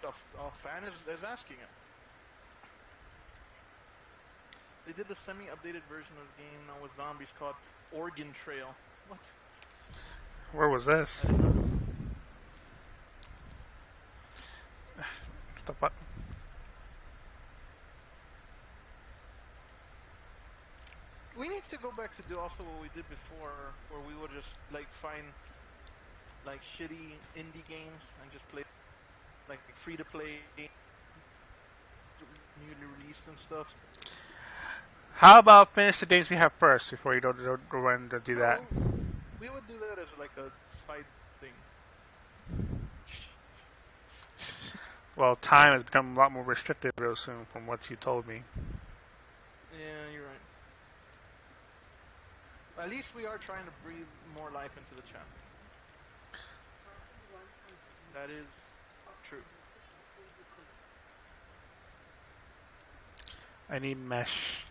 A fan is asking it. They did the semi-updated version of the game now with zombies called Oregon Trail. What? Where was I this? didn't know. What the fuck? We need to go back to do also what we did before, where we would just like find like shitty indie games and just play like free to play newly released and stuff. How about finish the games we have first before you don't go in to do that? No, we would do that as like a side thing. Well, time has become a lot more restricted real soon from what you told me. Yeah, you're right. At least we are trying to breathe more life into the channel. Passing 100 That meters. is true. Oxygen efficiency decreased. I need mesh.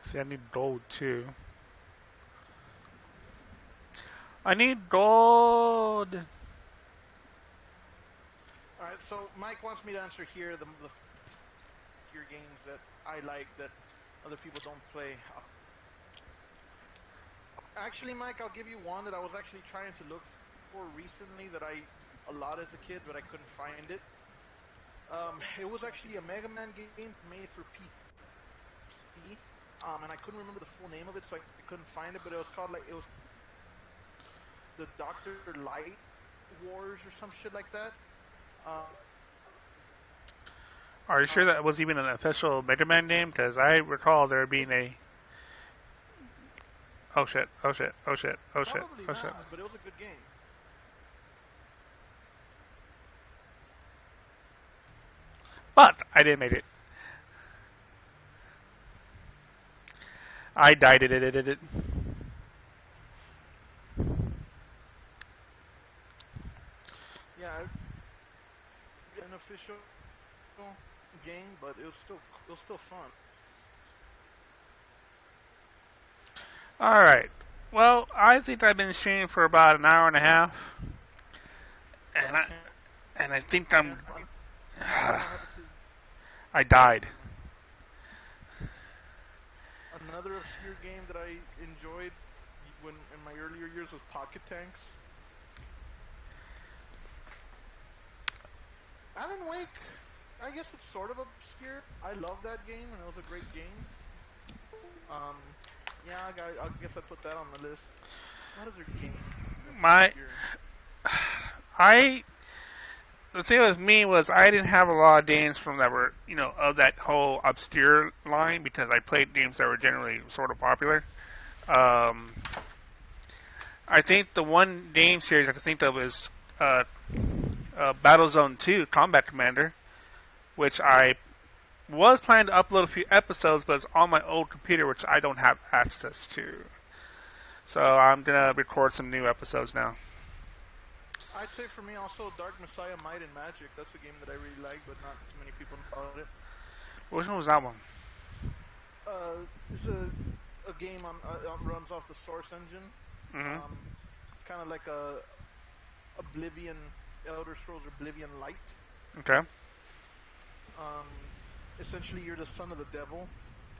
See, I need gold too. I need gold. All right, so Mike wants me to answer here the your games that I like that other people don't play. Actually, Mike, I'll give you one that I was actually trying to look for recently that I a lot as a kid, but I couldn't find it. It was actually a Mega Man game made for PC, and I couldn't remember the full name of it, so I couldn't find it. But it was called like it was the Doctor Light Wars or some shit like that. Oxygen. Are you sure that was even an official Mega Man game? Because I recall there It, being a. Oh shit! Oh shit! Oh shit! Oh shit! probably Oh shit! not, but it was a good game. But I didn't make it. I died. It. Yeah, an official game, but it was still fun. All right. Well, I think I've been streaming for about an hour and a half, and I Can't and I think I'm. I don't have it to. I died. Another obscure game that I enjoyed when in my earlier years was Pocket Tanks. Alan Wake, I guess it's sort of obscure. I love that game and it was a great game. Yeah, I guess I'd put that on the list. What other game that's My obscure? I the thing with me was I didn't have a lot of games from that were of that whole obscure line because I played games that were generally sort of popular. Um, I think the one game series I can think of is uh, Battlezone 2 Combat Commander, which I was planning to upload a few episodes, but it's on my old computer, which I don't have access to. So I'm gonna record some new episodes now. I'd say for me also Dark Messiah Might and Magic. That's a game that I really like, but not too many people know about it. Which one was that one? It's a game on runs off the Source engine. Mm-hmm. It's kind of like a Oblivion, Elder Scrolls Oblivion Light. Okay. Um, Essentially, you're the son of the devil,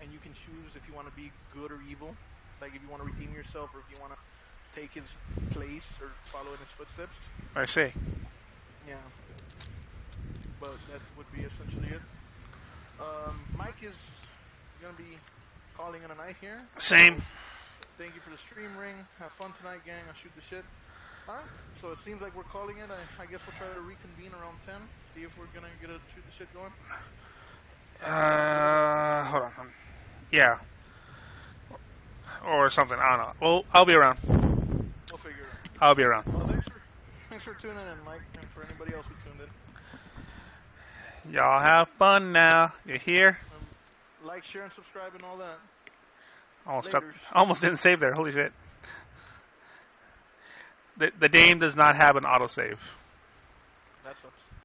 and you can choose if you want to be good or evil. Like if you want to redeem yourself, or if you want to take his place or follow in his footsteps. I see. Yeah, but that would be essentially it. Mike is gonna be calling it a night here. Same. So thank you for the stream ring. Have fun tonight, gang. I'll shoot the shit. All right. So it seems like we're calling it. I guess we'll try to reconvene around 10. See if we're gonna get a shoot the shit going. Hold on. Yeah, or something. I don't know. Well, I'll be around. We'll figure it out. I'll be around. Well, thanks for tuning in, Mike, and for anybody else who tuned in. Y'all have fun now. You hear? Like, share, and subscribe, and all that. Almost up. Laters. Almost didn't save there. Holy shit. The game does not have an autosave. That sucks.